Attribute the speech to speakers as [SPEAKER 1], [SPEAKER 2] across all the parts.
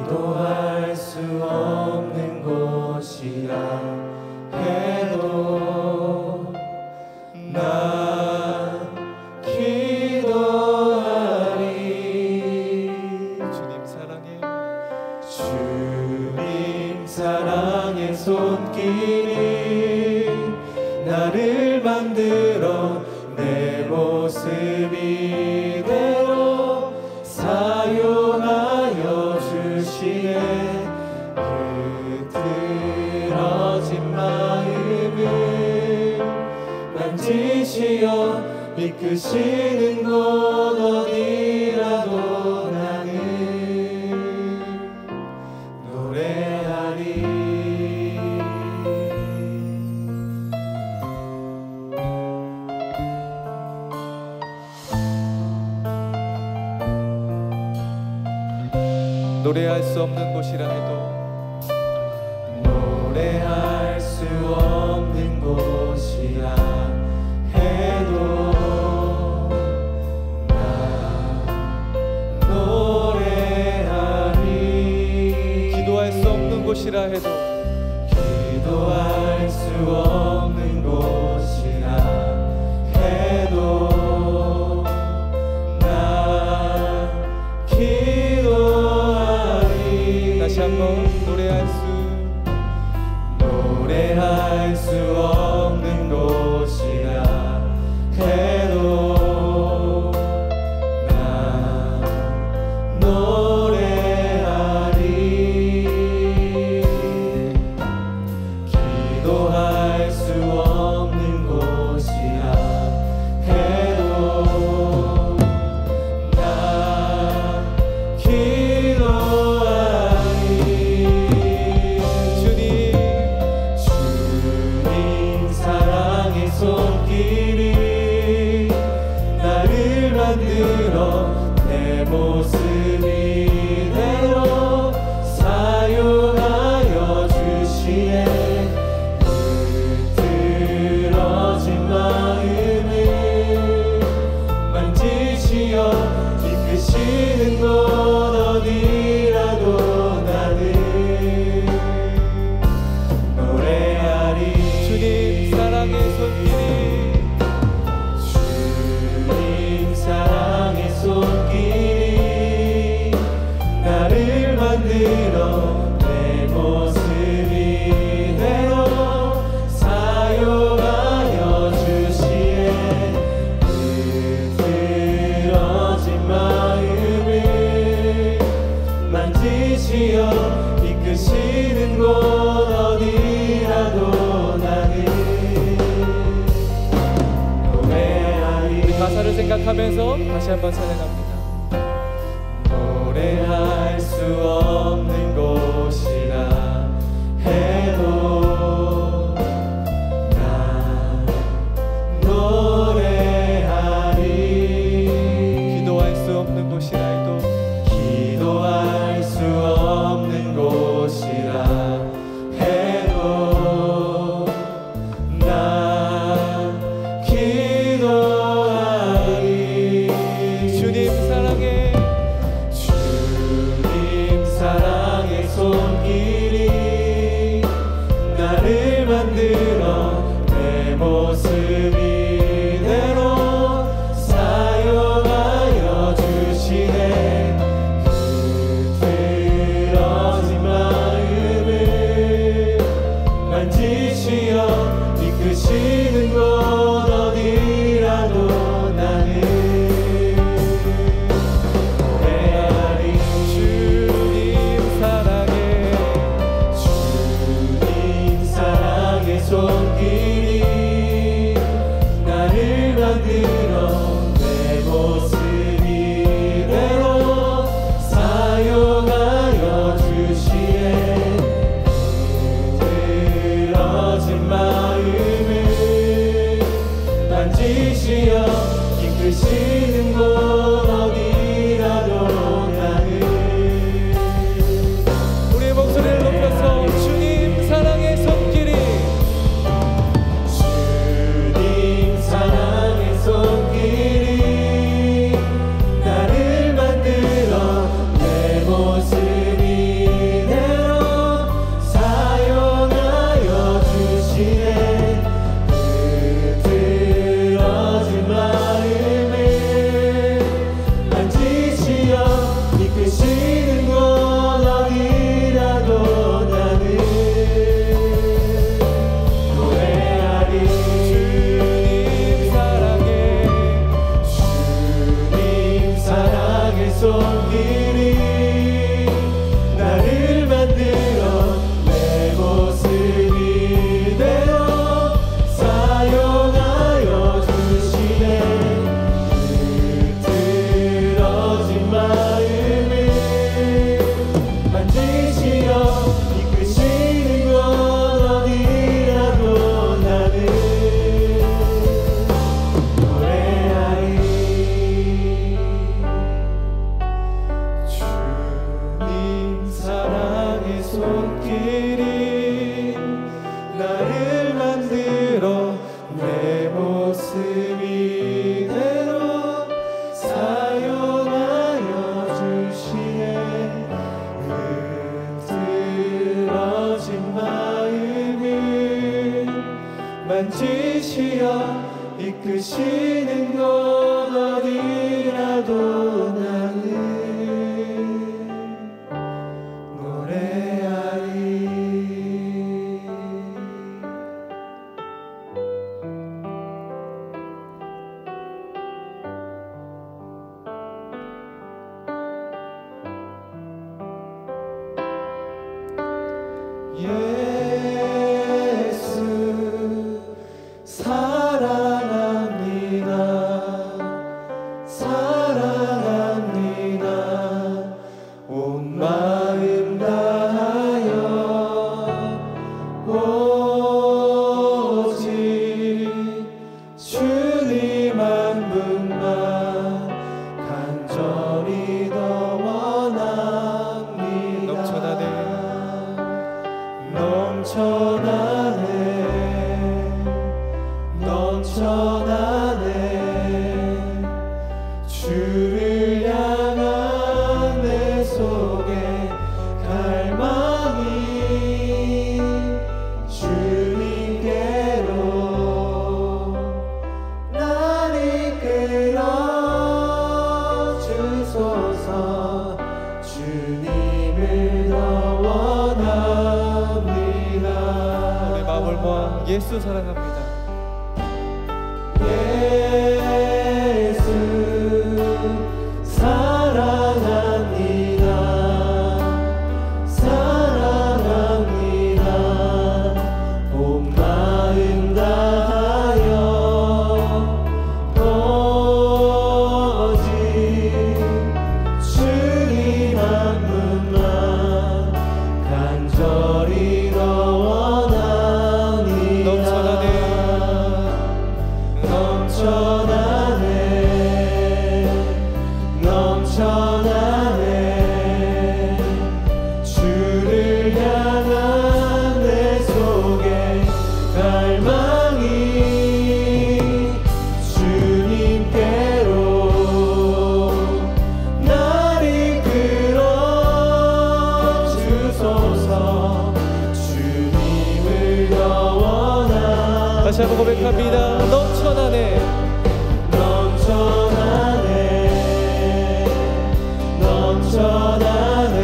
[SPEAKER 1] 기도할 수 없는 곳이라 해도 난 기도하리.
[SPEAKER 2] 주님 사랑해,
[SPEAKER 1] 주님 사랑의 손길이 나를 만들어 내 모습 이대로 사용하여 주시네. 흐트러진 마음을 만지시어 이끄시는 곳 어디라도 나는 노래하리.
[SPEAKER 2] 노래할 수 없는 곳이라 해도
[SPEAKER 1] 노래할 수 없는 곳이라 해도 나 노래하리.
[SPEAKER 2] 기도할 수 없는 곳이라 해도
[SPEAKER 1] 기도할 수 없는 곳이라 해도 나 기도하리.
[SPEAKER 2] 다시 한번
[SPEAKER 1] 노래할 수 없는 곳이라 해도 나 노래하리. 기도할 수 없는 곳이라 해도 나 기도하리. 주님 사랑의 손길이 나를 만들어 내 모습 이대로 사용하여 주시네. 흐트러진 마음을 만지시어 이끄시는 곳 어디라도 나는 노래하리.
[SPEAKER 2] 주님 사랑의 손길이
[SPEAKER 1] 주님 사랑의 손길이 나를 만들어 내 모습 이대로 사용하여 주시네. 흐트러진 마음을 만지시어 이끄시는 곳 어디라도 나는 노래하리.
[SPEAKER 2] 가사를 생각하면서 다시 한번 찬양합니다.
[SPEAKER 1] 노래할 수 없는 곳이라 해도 나 노래하리.
[SPEAKER 2] 기도할 수 없는 곳이라 해도
[SPEAKER 1] 기도할 수 없는 곳이라 해도 나 기도하리.
[SPEAKER 2] 주님 사랑해,
[SPEAKER 1] 주님 사랑의 손길이 나를 만들어 내 모습 이대로 사용하여 주시네. 흐트러진 마음을 만지시어 이끄시는 곳 어디라도 나는 노래하리.
[SPEAKER 2] 주님 사랑해,
[SPEAKER 1] 주님 사랑의 손길이 나를 만들어 내 모습 이대로 사용하여 주시네. 흐트러진 마음을 만지시어 이끄시는 곳 어디라도 나는
[SPEAKER 2] 우리의 목소리를 높여서 주님 사랑의 손길이
[SPEAKER 1] 주님 사랑의 손길이 나를 만들어 내 모습 사랑의 손길이 나를 만들어 내 모습 이대로 사용하여 주시네. 흐트러진 마음을 만지시어 이끄시는 것 어디라도 나는 노래하리. 예수 사랑합니다. 사랑합니다. 온 마음 다하여 오직 주님 한 분만 간절히 더 원합니다. 넘쳐나네 넘쳐나네 주를 향한 내 속에 갈망이 주님께로 날 이끌어 주소서. 주님을 더 원합니다.
[SPEAKER 2] 우리 마음을 모아 예수 사랑합니다.
[SPEAKER 1] 예수 사랑합니다. 사랑합니다. 온 마음 다하여 오직 주님 한 분만 간절히 더 원합니다. 넘쳐나네 넘쳐나네 주를 향한 내 속에 갈망이 주님께로 날 이끌어 주소서. 주님을 더 원합니다.
[SPEAKER 2] 다시 한번 고백합니다. 넘쳐나네
[SPEAKER 1] 넘쳐나네 넘쳐나네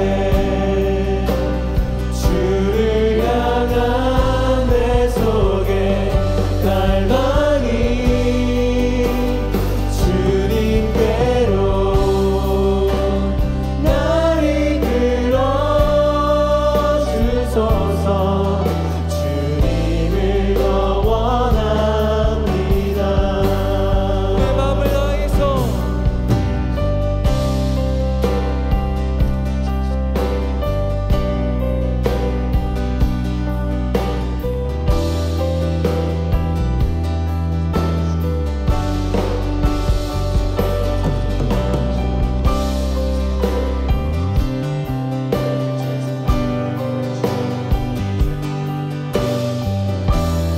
[SPEAKER 1] 주를 향한 내 속에 갈망이 주님께로 날 이끌어 주소서. 주님을 더 원합니다.
[SPEAKER 2] 내 마음을 다해서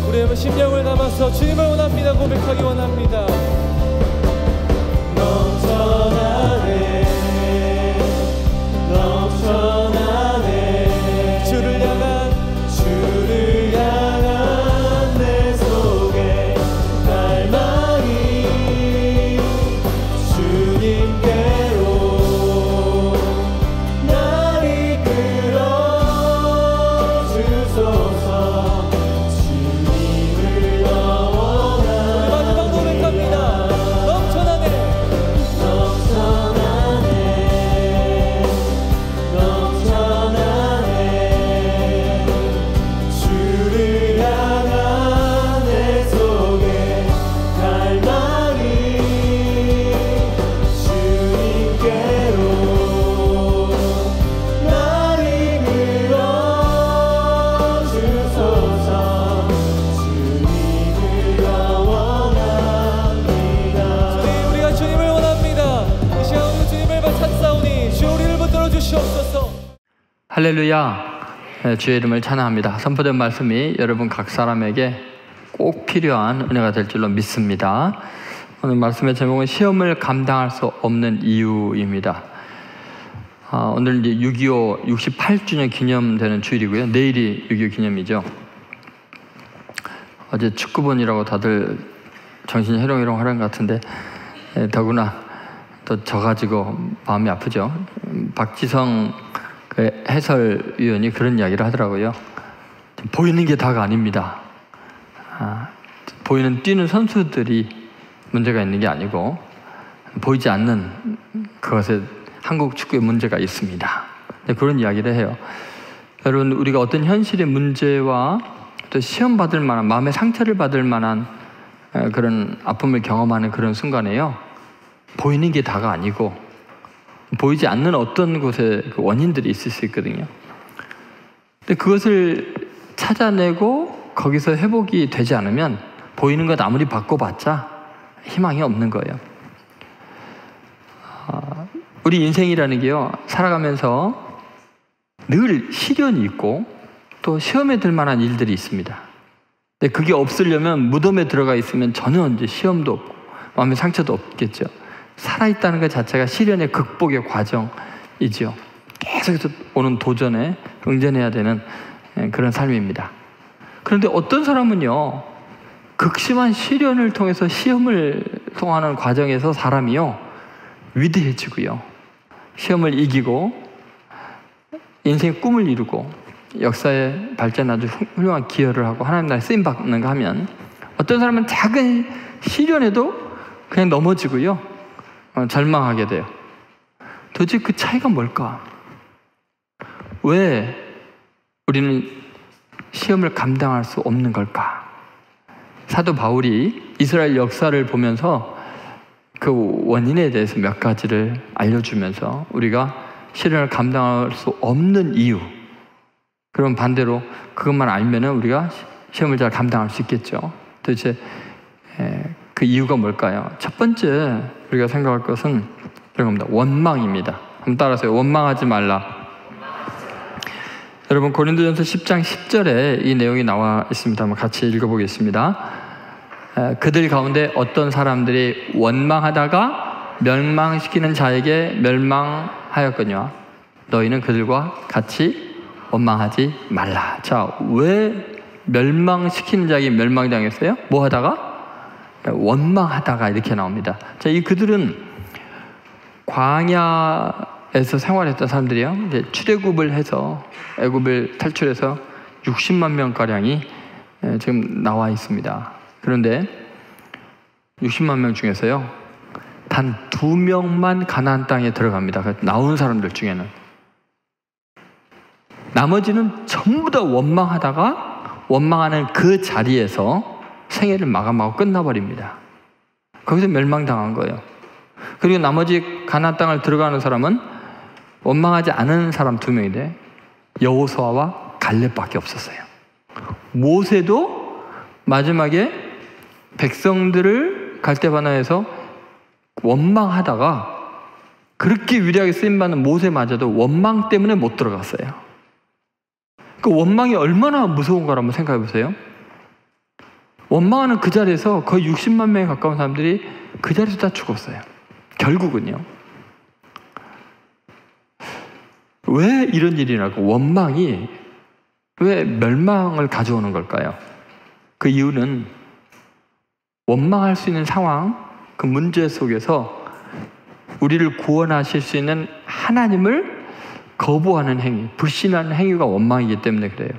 [SPEAKER 2] 우리 한번 심령을 담아서 주님을 원합니다. 고백하기 원합니다.
[SPEAKER 1] 넘쳐나네 넘쳐나네
[SPEAKER 2] 주를 향한
[SPEAKER 1] 내 속에 갈망이 주님께로 날 이끌어 주소서. 주님을 더 원합니다.
[SPEAKER 2] 마지막 고백합니다.
[SPEAKER 3] 할렐루야. 주의 이름을 찬양합니다. 선포된 말씀이 여러분 각 사람에게 꼭 필요한 은혜가 될 줄로 믿습니다. 오늘 말씀의 제목은 시험을 감당할 수 없는 이유입니다. 오늘 이제 6.25 68주년 기념되는 주일이고요. 내일이 6.25 기념이죠. 어제 축구본이라고 다들 정신이 해롱해롱 하는 것 같은데 더구나 또 져가지고 마음이 아프죠. 박지성 그 해설위원이 그런 이야기를 하더라고요. 보이는 게 다가 아닙니다. 보이는 뛰는 선수들이 문제가 있는 게 아니고 보이지 않는 그것에 한국 축구에 문제가 있습니다. 그런 이야기를 해요. 여러분, 우리가 어떤 현실의 문제와 또 시험 받을 만한, 마음의 상처를 받을 만한 그런 아픔을 경험하는 그런 순간에요, 보이는 게 다가 아니고 보이지 않는 어떤 곳에 그 원인들이 있을 수 있거든요. 근데 그것을 찾아내고 거기서 회복이 되지 않으면 보이는 것 아무리 바꿔봤자 희망이 없는 거예요. 우리 인생이라는 게요, 살아가면서 늘 시련이 있고 또 시험에 들 만한 일들이 있습니다. 근데 그게 없으려면 무덤에 들어가 있으면 전혀 이제 시험도 없고 마음의 상처도 없겠죠. 살아있다는 것 자체가 시련의 극복의 과정이죠. 계속해서 오는 도전에 응전해야 되는 그런 삶입니다. 그런데 어떤 사람은요, 극심한 시련을 통해서 시험을 통하는 과정에서 사람이요, 위대해지고요, 시험을 이기고 인생의 꿈을 이루고 역사에 발전에 아주 훌륭한 기여를 하고 하나님 나라에 쓰임받는가 하면, 어떤 사람은 작은 시련에도 그냥 넘어지고요, 절망하게 돼요. 도대체 그 차이가 뭘까? 왜 우리는 시험을 감당할 수 없는 걸까? 사도 바울이 이스라엘 역사를 보면서 그 원인에 대해서 몇 가지를 알려주면서 우리가 시련을 감당할 수 없는 이유, 그럼 반대로 그것만 알면은 우리가 시험을 잘 감당할 수 있겠죠. 도대체 그 이유가 뭘까요? 첫 번째 우리가 생각할 것은 이런 겁니다. 원망입니다. 한번 따라하세요. 원망하지 말라. 여러분, 고린도전서 10장 10절에 이 내용이 나와 있습니다. 한번 같이 읽어보겠습니다. 그들 가운데 어떤 사람들이 원망하다가 멸망시키는 자에게 멸망하였거니와 너희는 그들과 같이 원망하지 말라. 자, 왜 멸망시키는 자에게 멸망당했어요? 뭐 하다가? 원망하다가 이렇게 나옵니다. 자, 이 그들은 광야에서 생활했던 사람들이요, 이제 출애굽을 해서 애굽을 탈출해서 60만 명가량이 지금 나와 있습니다. 그런데 60만 명 중에서요, 단 2명만 가나안 땅에 들어갑니다. 나온 사람들 중에는. 나머지는 전부 다 원망하다가 원망하는 그 자리에서 생애를 마감하고 끝나버립니다. 거기서 멸망당한 거예요. 그리고 나머지 가나안 땅을 들어가는 사람은 원망하지 않은 사람 2명인데 여호수아와 갈렙밖에 없었어요. 모세도 마지막에 백성들을 갈대바나에서 원망하다가 그렇게 위대하게 쓰임받는 모세마저도 원망 때문에 못 들어갔어요. 그 원망이 얼마나 무서운가 한번 생각해 보세요. 원망하는 그 자리에서 거의 60만 명에 가까운 사람들이 그 자리에서 다 죽었어요. 결국은요. 왜 이런 일이 나고 원망이 왜 멸망을 가져오는 걸까요? 그 이유는 원망할 수 있는 상황, 그 문제 속에서 우리를 구원하실 수 있는 하나님을 거부하는 행위, 불신하는 행위가 원망이기 때문에 그래요.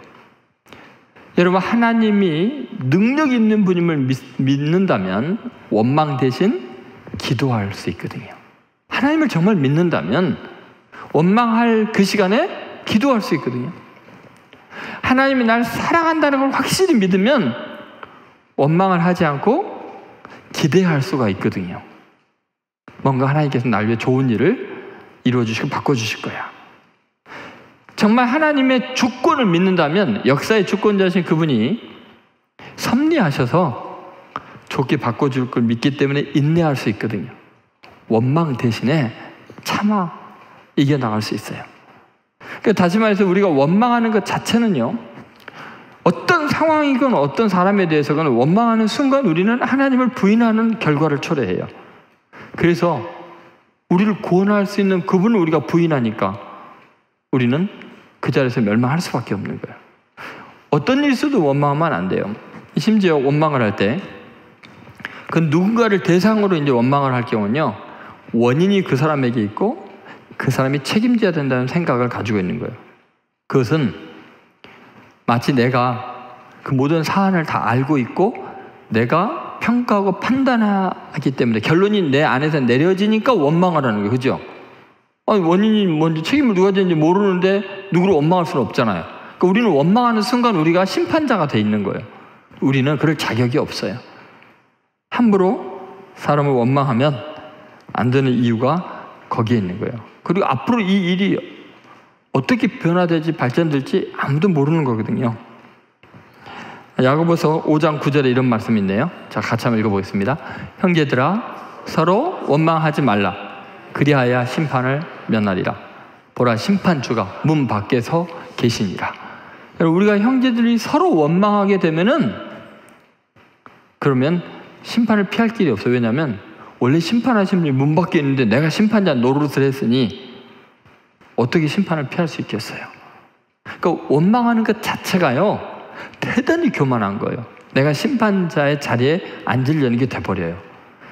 [SPEAKER 3] 여러분, 하나님이 능력 있는 분임을 믿는다면 원망 대신 기도할 수 있거든요. 하나님을 정말 믿는다면 원망할 그 시간에 기도할 수 있거든요. 하나님이 날 사랑한다는 걸 확실히 믿으면 원망을 하지 않고 기대할 수가 있거든요. 뭔가 하나님께서 날 위해 좋은 일을 이루어주시고 바꿔주실 거야. 정말 하나님의 주권을 믿는다면 역사의 주권자신 그분이 섭리하셔서 좋게 바꿔줄 걸 믿기 때문에 인내할 수 있거든요. 원망 대신에 참아 이겨나갈 수 있어요. 그러니까 다시 말해서 우리가 원망하는 것 자체는요, 어떤 상황이건 어떤 사람에 대해서건 원망하는 순간 우리는 하나님을 부인하는 결과를 초래해요. 그래서 우리를 구원할 수 있는 그분을 우리가 부인하니까 우리는 그 자리에서 멸망할 수밖에 없는 거예요. 어떤 일 있어도 원망하면 안 돼요. 심지어 원망을 할 때 그 누군가를 대상으로 이제 원망을 할 경우는요, 원인이 그 사람에게 있고 그 사람이 책임져야 된다는 생각을 가지고 있는 거예요. 그것은 마치 내가 그 모든 사안을 다 알고 있고 내가 평가하고 판단하기 때문에 결론이 내 안에서 내려지니까 원망을 하는 거예요. 그죠? 아니, 원인이 뭔지 책임을 누가 졌는지 모르는데 누구를 원망할 수는 없잖아요. 그러니까 우리는 원망하는 순간 우리가 심판자가 돼 있는 거예요. 우리는 그럴 자격이 없어요. 함부로 사람을 원망하면 안 되는 이유가 거기에 있는 거예요. 그리고 앞으로 이 일이 어떻게 변화될지 발전될지 아무도 모르는 거거든요. 야고보서 5장 9절에 이런 말씀이 있네요. 자, 같이 한번 읽어보겠습니다. 형제들아, 서로 원망하지 말라. 그리하여 심판을 면하리라. 보라, 심판주가 문 밖에 서 계시니라. 우리가 형제들이 서로 원망하게 되면은 그러면 심판을 피할 길이 없어요. 왜냐하면 원래 심판하신 분이 문 밖에 있는데 내가 심판자 노릇을 했으니 어떻게 심판을 피할 수 있겠어요? 그러니까 원망하는 것 자체가요, 대단히 교만한 거예요. 내가 심판자의 자리에 앉으려는 게 돼버려요.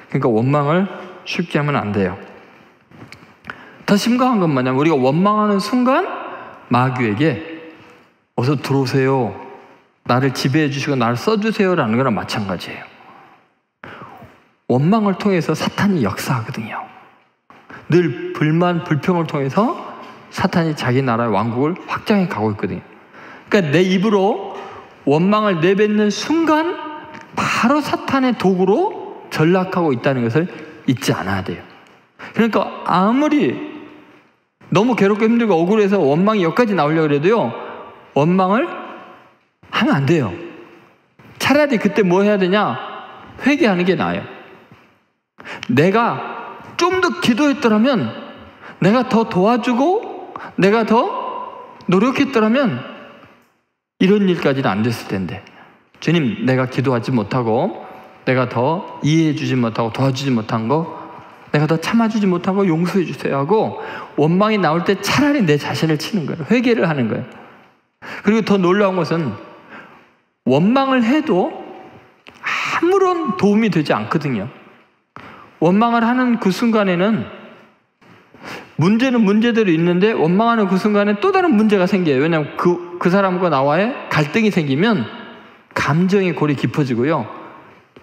[SPEAKER 3] 그러니까 원망을 쉽게 하면 안 돼요. 더 심각한 건 뭐냐면 우리가 원망하는 순간 마귀에게 어서 들어오세요, 나를 지배해 주시고 나를 써주세요 라는 거랑 마찬가지예요. 원망을 통해서 사탄이 역사하거든요. 늘 불만, 불평을 통해서 사탄이 자기 나라의 왕국을 확장해 가고 있거든요. 그러니까 내 입으로 원망을 내뱉는 순간 바로 사탄의 도구로 전락하고 있다는 것을 잊지 않아야 돼요. 그러니까 아무리 너무 괴롭고 힘들고 억울해서 원망이 여기까지 나오려고 해도요, 원망을 하면 안 돼요. 차라리 그때 뭐 해야 되냐? 회개하는 게 나아요. 내가 좀 더 기도했더라면, 내가 더 도와주고 내가 더 노력했더라면 이런 일까지는 안 됐을 텐데, 주님, 내가 기도하지 못하고 내가 더 이해해 주지 못하고 도와주지 못한 거, 내가 더 참아주지 못한 거 용서해 주세요 하고 원망이 나올 때 차라리 내 자신을 치는 거예요. 회개를 하는 거예요. 그리고 더 놀라운 것은 원망을 해도 아무런 도움이 되지 않거든요. 원망을 하는 그 순간에는 문제는 문제대로 있는데 원망하는 그 순간에 또 다른 문제가 생겨요. 왜냐하면 그 사람과 나와의 갈등이 생기면 감정의 골이 깊어지고요,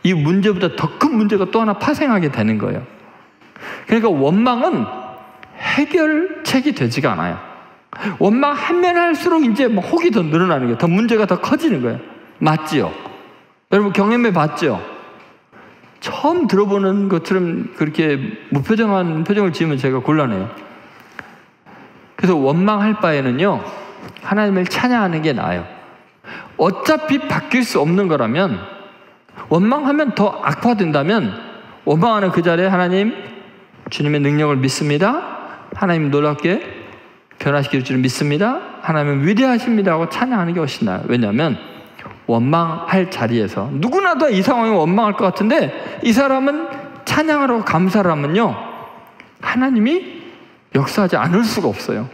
[SPEAKER 3] 이 문제보다 더 큰 문제가 또 하나 파생하게 되는 거예요. 그러니까 원망은 해결책이 되지가 않아요. 원망하면 할수록 이제 혹이 더 늘어나는 거예요. 더 문제가 더 커지는 거예요. 맞지요? 여러분 경험해 봤죠? 처음 들어보는 것처럼 그렇게 무표정한 표정을 지으면 제가 곤란해요. 그래서 원망할 바에는요, 하나님을 찬양하는 게 나아요. 어차피 바뀔 수 없는 거라면, 원망하면 더 악화된다면 원망하는 그 자리에 하나님, 주님의 능력을 믿습니다, 하나님 놀랍게 변화시킬 줄을 믿습니다, 하나님은 위대하십니다 하고 찬양하는 게 훨씬 나아요. 왜냐하면 원망할 자리에서 누구나 다 이 상황에 원망할 것 같은데 이 사람은 찬양을 하고 감사를 하면요, 하나님이 역사하지 않을 수가 없어요.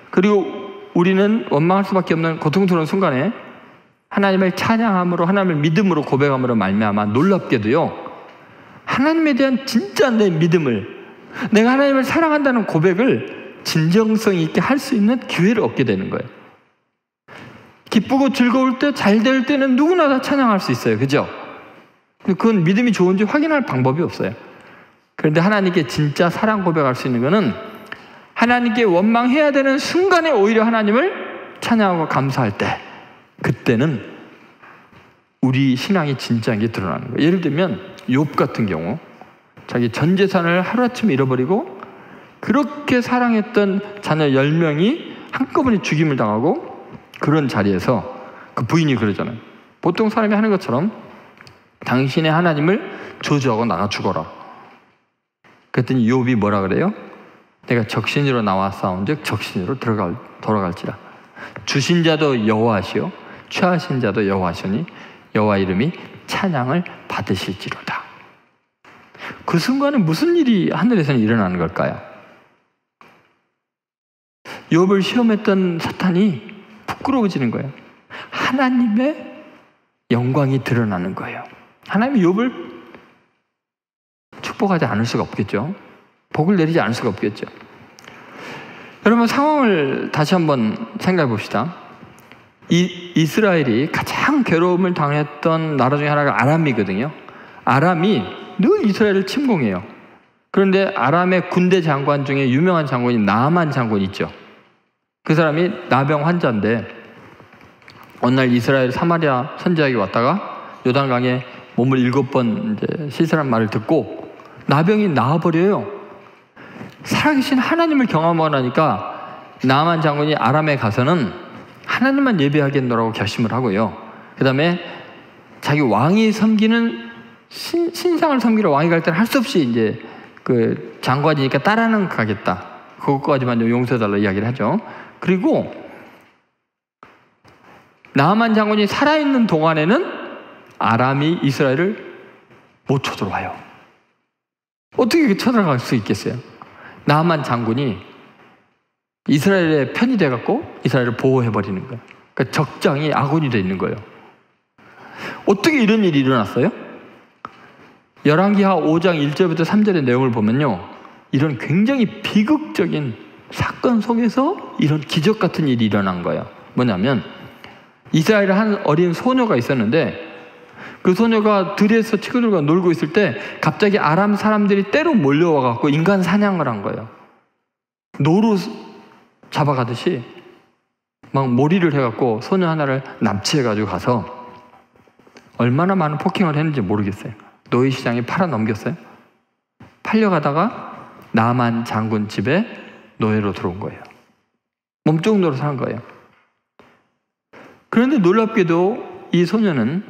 [SPEAKER 3] 그리고 우리는 원망할 수밖에 없는 고통스러운 순간에 하나님을 찬양함으로, 하나님을 믿음으로 고백함으로 말미암아 놀랍게도요, 하나님에 대한 진짜 내 믿음을, 내가 하나님을 사랑한다는 고백을 진정성 있게 할 수 있는 기회를 얻게 되는 거예요. 기쁘고 즐거울 때, 잘 될 때는 누구나 다 찬양할 수 있어요. 그죠? 그건 믿음이 좋은지 확인할 방법이 없어요. 그런데 하나님께 진짜 사랑 고백할 수 있는 것은 하나님께 원망해야 되는 순간에 오히려 하나님을 찬양하고 감사할 때, 그때는 우리 신앙이 진짜인 게 드러나는 거예요. 예를 들면 욥 같은 경우 자기 전 재산을 하루아침에 잃어버리고 그렇게 사랑했던 자녀 10명이 한꺼번에 죽임을 당하고 그런 자리에서 그 부인이 그러잖아요. 보통 사람이 하는 것처럼 당신의 하나님을 저주하고 나가 죽어라. 그랬더니 욥이 뭐라 그래요? 내가 적신으로 나와 싸운즉 적신으로 돌아갈지라. 주신 자도 여호와시요 취하신 자도 여호와시니 여호와 이름이 찬양을 받으실지로다. 그 순간에 무슨 일이 하늘에서는 일어나는 걸까요? 욥을 시험했던 사탄이 부끄러워지는 거예요. 하나님의 영광이 드러나는 거예요. 하나님이 욥을 축복하지 않을 수가 없겠죠. 복을 내리지 않을 수가 없겠죠. 여러분, 상황을 다시 한번 생각해 봅시다. 이스라엘이 가장 괴로움을 당했던 나라 중에 하나가 아람이거든요. 아람이 늘 이스라엘을 침공해요. 그런데 아람의 군대 장관 중에 유명한 장군이 나아만 장군 있죠. 그 사람이 나병 환자인데 어느 날 이스라엘 사마리아 선지자에게 왔다가 요단강에 몸을 7번 이제 씻으란 말을 듣고 나병이 나아버려요. 살아계신 하나님을 경험하고 나니까 나아만 장군이 아람에 가서는 하나님만 예배하겠노라고 결심을 하고요. 그 다음에 자기 왕이 섬기는 신상을 섬기러 왕이 갈 때는 할 수 없이 이제 그 장관이니까 따라는 가겠다. 그것까지만 용서해달라 이야기를 하죠. 그리고 나아만 장군이 살아있는 동안에는 아람이 이스라엘을 못 쳐들어와요. 어떻게 쳐들어갈 수 있겠어요? 나아만 장군이 이스라엘의 편이 돼갖고 이스라엘을 보호해버리는 거예요. 그러니까 적장이 아군이 돼 있는 거예요. 어떻게 이런 일이 일어났어요? 열왕기하 5장 1절부터 3절의 내용을 보면요, 이런 굉장히 비극적인 사건 속에서 이런 기적 같은 일이 일어난 거예요. 뭐냐면 이스라엘에 한 어린 소녀가 있었는데 그 소녀가 들에서 친구들과 놀고 있을 때 갑자기 아람 사람들이 때로 몰려와갖고 인간 사냥을 한 거예요. 노루 잡아가듯이 막 몰이를 해갖고 소녀 하나를 납치해가지고 가서 얼마나 많은 폭행을 했는지 모르겠어요. 노예시장에 팔아 넘겼어요. 팔려가다가 나아만 장군 집에 노예로 들어온 거예요. 몸종 노릇을 한 거예요. 그런데 놀랍게도 이 소녀는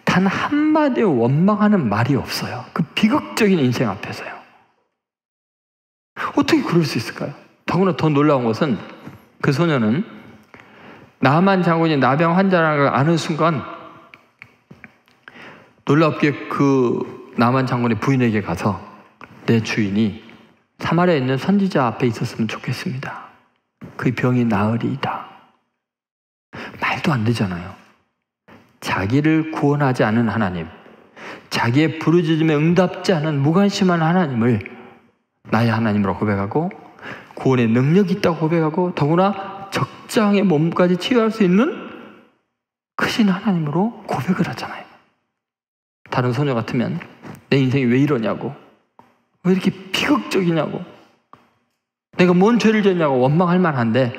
[SPEAKER 3] 단 한마디 원망하는 말이 없어요. 그 비극적인 인생 앞에서요. 어떻게 그럴 수 있을까요? 더구나 더 놀라운 것은 그 소녀는 나아만 장군이 나병 환자라는 걸 아는 순간 놀랍게 그 나아만 장군의 부인에게 가서 내 주인이 사마리아에 있는 선지자 앞에 있었으면 좋겠습니다. 그 병이 나으리이다. 말도 안 되잖아요. 자기를 구원하지 않은 하나님, 자기의 부르짖음에 응답지 않은 무관심한 하나님을 나의 하나님으로 고백하고 구원의 능력이 있다고 고백하고 더구나 적장의 몸까지 치유할 수 있는 크신 하나님으로 고백을 하잖아요. 다른 소녀 같으면 내 인생이 왜 이러냐고, 왜 이렇게 비극적이냐고, 내가 뭔 죄를 지었냐고 원망할 만한데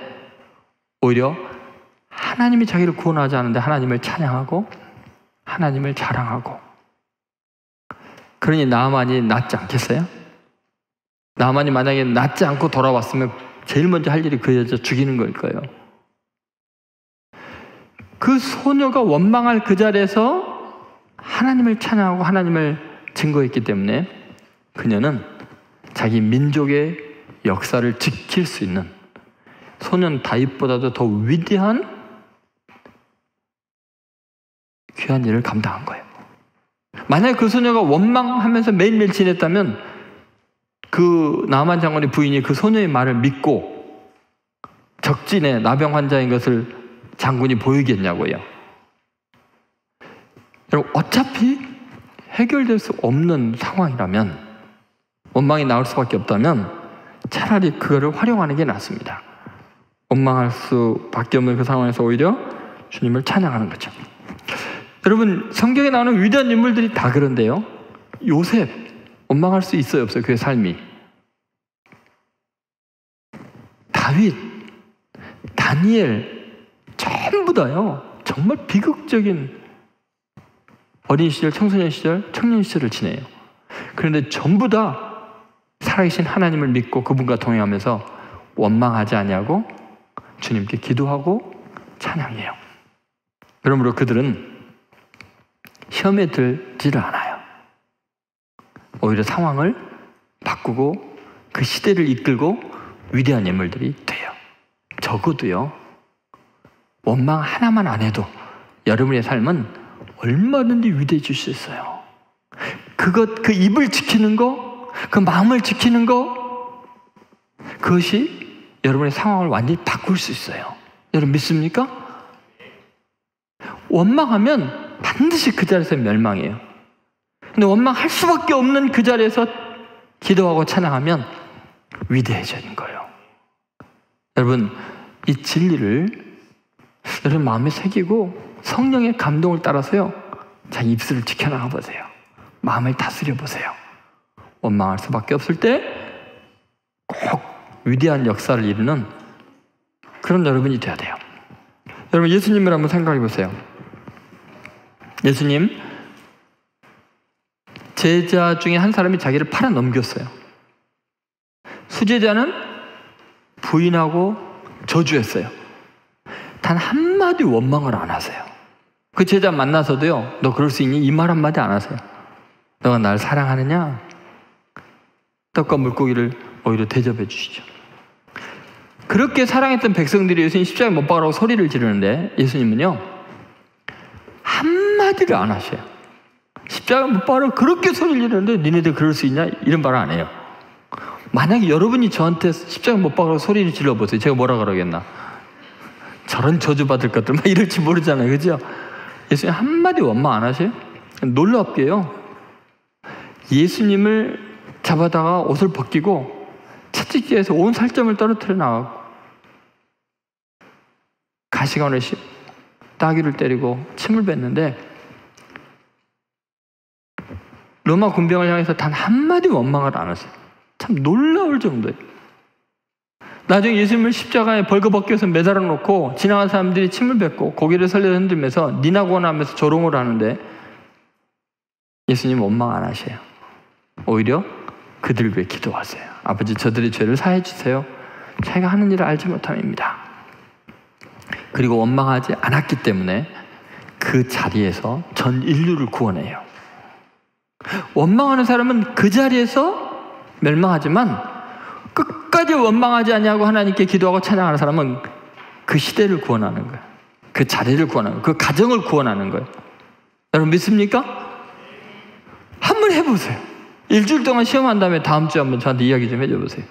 [SPEAKER 3] 오히려 하나님이 자기를 구원하지 않는데 하나님을 찬양하고 하나님을 자랑하고. 그러니 나아만이 낫지 않겠어요? 나아만이 만약에 낫지 않고 돌아왔으면 제일 먼저 할 일이 그 여자 죽이는 걸 거예요. 그 소녀가 원망할 그 자리에서 하나님을 찬양하고 하나님을 증거했기 때문에 그녀는 자기 민족의 역사를 지킬 수 있는 소년 다윗보다도 더 위대한 귀한 일을 감당한 거예요. 만약에 그 소녀가 원망하면서 매일매일 지냈다면 그 나아만 장군의 부인이 그 소녀의 말을 믿고 적진의 나병 환자인 것을 장군이 보이겠냐고요. 여러분, 어차피 해결될 수 없는 상황이라면, 원망이 나올 수밖에 없다면 차라리 그거를 활용하는 게 낫습니다. 원망할 수밖에 없는 그 상황에서 오히려 주님을 찬양하는 거죠. 여러분, 성경에 나오는 위대한 인물들이 다 그런데요. 요셉, 원망할 수 있어요, 없어요? 그의 삶이. 다윗, 다니엘, 전부 다요. 정말 비극적인 어린 시절, 청소년 시절, 청년 시절을 지내요. 그런데 전부 다 살아계신 하나님을 믿고 그분과 동행하면서 원망하지 아니하고 주님께 기도하고 찬양해요. 그러므로 그들은 시험에 들지를 않아요. 오히려 상황을 바꾸고 그 시대를 이끌고 위대한 인물들이 돼요. 적어도요, 원망 하나만 안 해도 여러분의 삶은 얼마든지 위대해질 수 있어요. 그 입을 지키는 거, 그 마음을 지키는 거, 그것이 여러분의 상황을 완전히 바꿀 수 있어요. 여러분 믿습니까? 원망하면 반드시 그 자리에서 멸망해요. 근데 원망할 수밖에 없는 그 자리에서 기도하고 찬양하면 위대해지는 거예요. 여러분, 이 진리를 여러분 마음에 새기고 성령의 감동을 따라서요, 자기 입술을 지켜나가 보세요. 마음을 다스려 보세요. 원망할 수밖에 없을 때 꼭 위대한 역사를 이루는 그런 여러분이 돼야 돼요. 여러분, 예수님을 한번 생각해 보세요. 예수님, 제자 중에 한 사람이 자기를 팔아 넘겼어요. 수제자는 부인하고 저주했어요. 단 한마디 원망을 안 하세요. 그 제자 만나서도요, 너 그럴 수 있니? 이 말 한마디 안 하세요. 너가 날 사랑하느냐? 떡과 물고기를 오히려 대접해 주시죠. 그렇게 사랑했던 백성들이 예수님 십자가에 못 박으라고 소리를 지르는데 예수님은요, 한마디를 안 하셔요. 십자가에 못 박으라고 그렇게 소리를 지르는데 니네들 그럴 수 있냐? 이런 말을 안 해요. 만약에 여러분이 저한테 십자가에 못 박으라고 소리를 질러보세요. 제가 뭐라 그러겠나? 저런 저주받을 것들 막 이럴지 모르잖아요. 그죠? 예수님 한마디 원망 안 하세요? 놀랍게요, 예수님을 잡아다가 옷을 벗기고 채찍질해서 온 살점을 떨어뜨려 나가고 가시관을 따귀를 때리고 침을 뱉는데 로마 군병을 향해서 단 한마디 원망을 안 하세요. 참 놀라울 정도예요. 나중에 예수님을 십자가에 벌거벗겨서 매달아 놓고 지나간 사람들이 침을 뱉고 고개를 설레 흔들면서 니나고나 하면서 조롱을 하는데 예수님 원망 안 하셔요. 오히려 그들 위해 기도하세요. 아버지, 저들의 죄를 사해 주세요. 자기가 하는 일을 알지 못함입니다. 그리고 원망하지 않았기 때문에 그 자리에서 전 인류를 구원해요. 원망하는 사람은 그 자리에서 멸망하지만 끝까지 원망하지 않냐고 하나님께 기도하고 찬양하는 사람은 그 시대를 구원하는 거예요. 그 자리를 구원하는 거예요. 그 가정을 구원하는 거예요. 여러분 믿습니까? 한번 해보세요. 일주일 동안 시험한 다음에 다음 주에 한번 저한테 이야기 좀 해줘 보세요.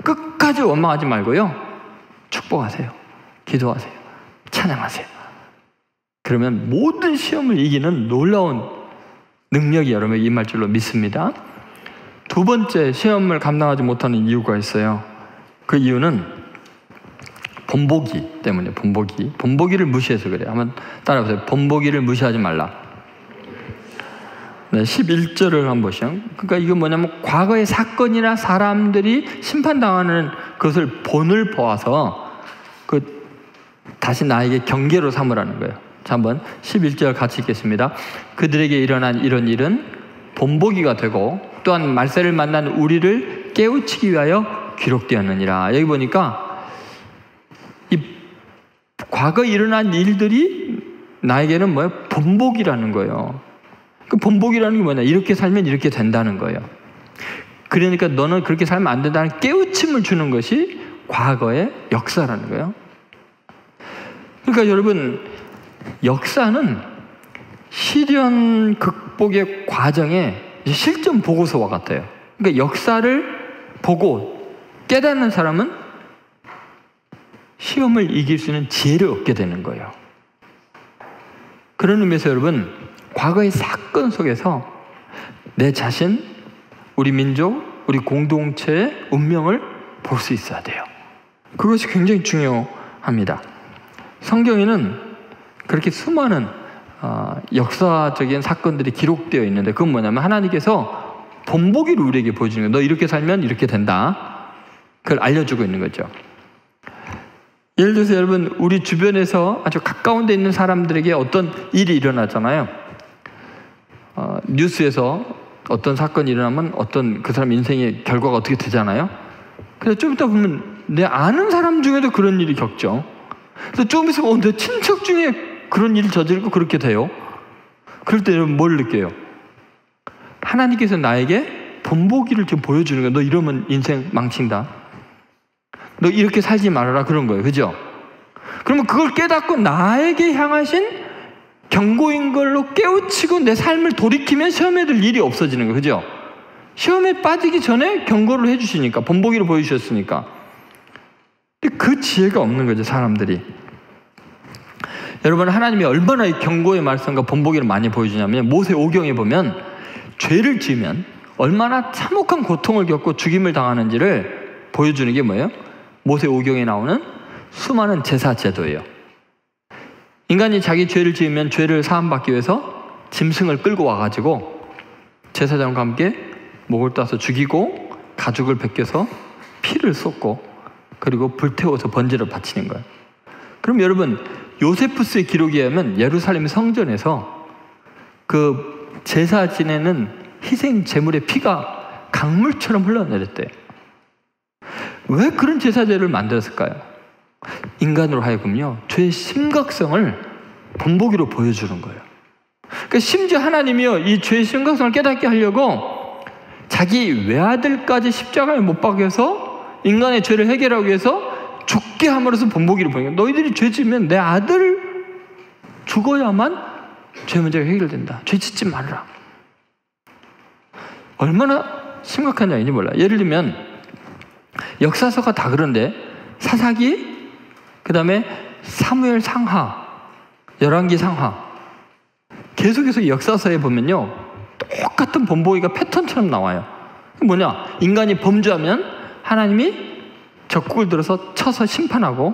[SPEAKER 3] 끝까지 원망하지 말고요, 축복하세요. 기도하세요. 찬양하세요. 그러면 모든 시험을 이기는 놀라운 능력이 여러분에게 임할 줄로 믿습니다. 두 번째, 시험을 감당하지 못하는 이유가 있어요. 그 이유는 본보기 때문에. 본보기를 무시해서 그래요. 한번 따라해보세요. 본보기를 무시하지 말라. 네, 11절을 한번 보시죠. 그러니까 이건 뭐냐면 과거의 사건이나 사람들이 심판당하는 그것을 본을 보아서 다시 나에게 경계로 삼으라는 거예요. 자, 한번 11절 같이 읽겠습니다. 그들에게 일어난 이런 일은 본보기가 되고 또한 말세를 만난 우리를 깨우치기 위하여 기록되었느니라. 여기 보니까 이 과거에 일어난 일들이 나에게는 뭐예요? 본보기라는 거예요. 그 본보기라는 게 뭐냐? 이렇게 살면 이렇게 된다는 거예요. 그러니까 너는 그렇게 살면 안 된다는 깨우침을 주는 것이 과거의 역사라는 거예요. 그러니까 여러분, 역사는 시련 극복의 과정의 실전 보고서와 같아요. 그러니까 역사를 보고 깨닫는 사람은 시험을 이길 수 있는 지혜를 얻게 되는 거예요. 그런 의미에서 여러분, 과거의 사건 속에서 내 자신, 우리 민족, 우리 공동체의 운명을 볼 수 있어야 돼요. 그것이 굉장히 중요합니다. 성경에는 그렇게 수많은 역사적인 사건들이 기록되어 있는데 그건 뭐냐면 하나님께서 본보기를 우리에게 보여주는 거예요. 너 이렇게 살면 이렇게 된다. 그걸 알려주고 있는 거죠. 예를 들어서 여러분, 우리 주변에서 아주 가까운 데 있는 사람들에게 어떤 일이 일어나잖아요. 뉴스에서 어떤 사건이 일어나면 어떤 그 사람 인생의 결과가 어떻게 되잖아요. 그래서 좀 이따 보면 내 아는 사람 중에도 그런 일이 겪죠. 그래서 좀 있으면 내 친척 중에 그런 일을 저지르고 그렇게 돼요. 그럴 때 여러분 뭘 느껴요? 하나님께서 나에게 본보기를 좀 보여주는 거예요. 너 이러면 인생 망친다. 너 이렇게 살지 말아라. 그런 거예요. 그죠? 그러면 그걸 깨닫고 나에게 향하신 경고인 걸로 깨우치고 내 삶을 돌이키면 시험에 들 일이 없어지는 거예요. 그죠? 시험에 빠지기 전에 경고를 해주시니까, 본보기를 보여주셨으니까. 근데 그 지혜가 없는 거죠, 사람들이. 여러분, 하나님이 얼마나 이 경고의 말씀과 본보기를 많이 보여주냐면, 모세오경에 보면 죄를 지으면 얼마나 참혹한 고통을 겪고 죽임을 당하는지를 보여주는 게 뭐예요? 모세오경에 나오는 수많은 제사 제도예요. 인간이 자기 죄를 지으면 죄를 사함받기 위해서 짐승을 끌고 와가지고 제사장과 함께 목을 따서 죽이고 가죽을 벗겨서 피를 쏟고 그리고 불태워서 번제를 바치는 거예요. 그럼 여러분, 요세푸스의 기록에 의하면 예루살렘 성전에서 그 제사 지내는 희생 제물의 피가 강물처럼 흘러내렸대요. 왜 그런 제사제를 만들었을까요? 인간으로 하여금요, 죄의 심각성을 본보기로 보여주는 거예요. 그러니까 심지어 하나님이요, 이 죄의 심각성을 깨닫게 하려고 자기 외아들까지 십자가에 못 박여서 인간의 죄를 해결하기 위해서 죽게 함으로써 본보기를 보여요. 너희들이 죄 지으면 내 아들 죽어야만 죄 문제가 해결된다. 죄 짓지 말라. 얼마나 심각한 양인지 몰라요. 예를 들면 역사서가 다 그런데 사사기, 그 다음에 사무엘 상하, 열왕기 상하, 계속해서 역사서에 보면요, 똑같은 본보기가 패턴처럼 나와요. 뭐냐? 인간이 범죄하면 하나님이 적국을 들어서 쳐서 심판하고,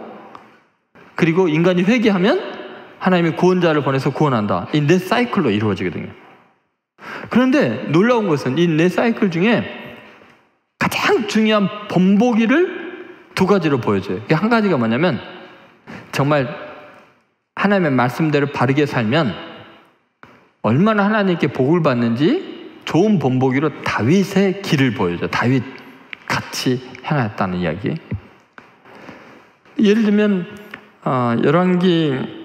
[SPEAKER 3] 그리고 인간이 회개하면 하나님이 구원자를 보내서 구원한다. 이 네 사이클로 이루어지거든요. 그런데 놀라운 것은 이 네 사이클 중에 가장 중요한 본보기를 두 가지로 보여줘요. 한 가지가 뭐냐면, 정말 하나님의 말씀대로 바르게 살면 얼마나 하나님께 복을 받는지 좋은 본보기로 다윗의 길을 보여줘요. 다윗 같이 행하였다는 이야기. 예를 들면 열왕기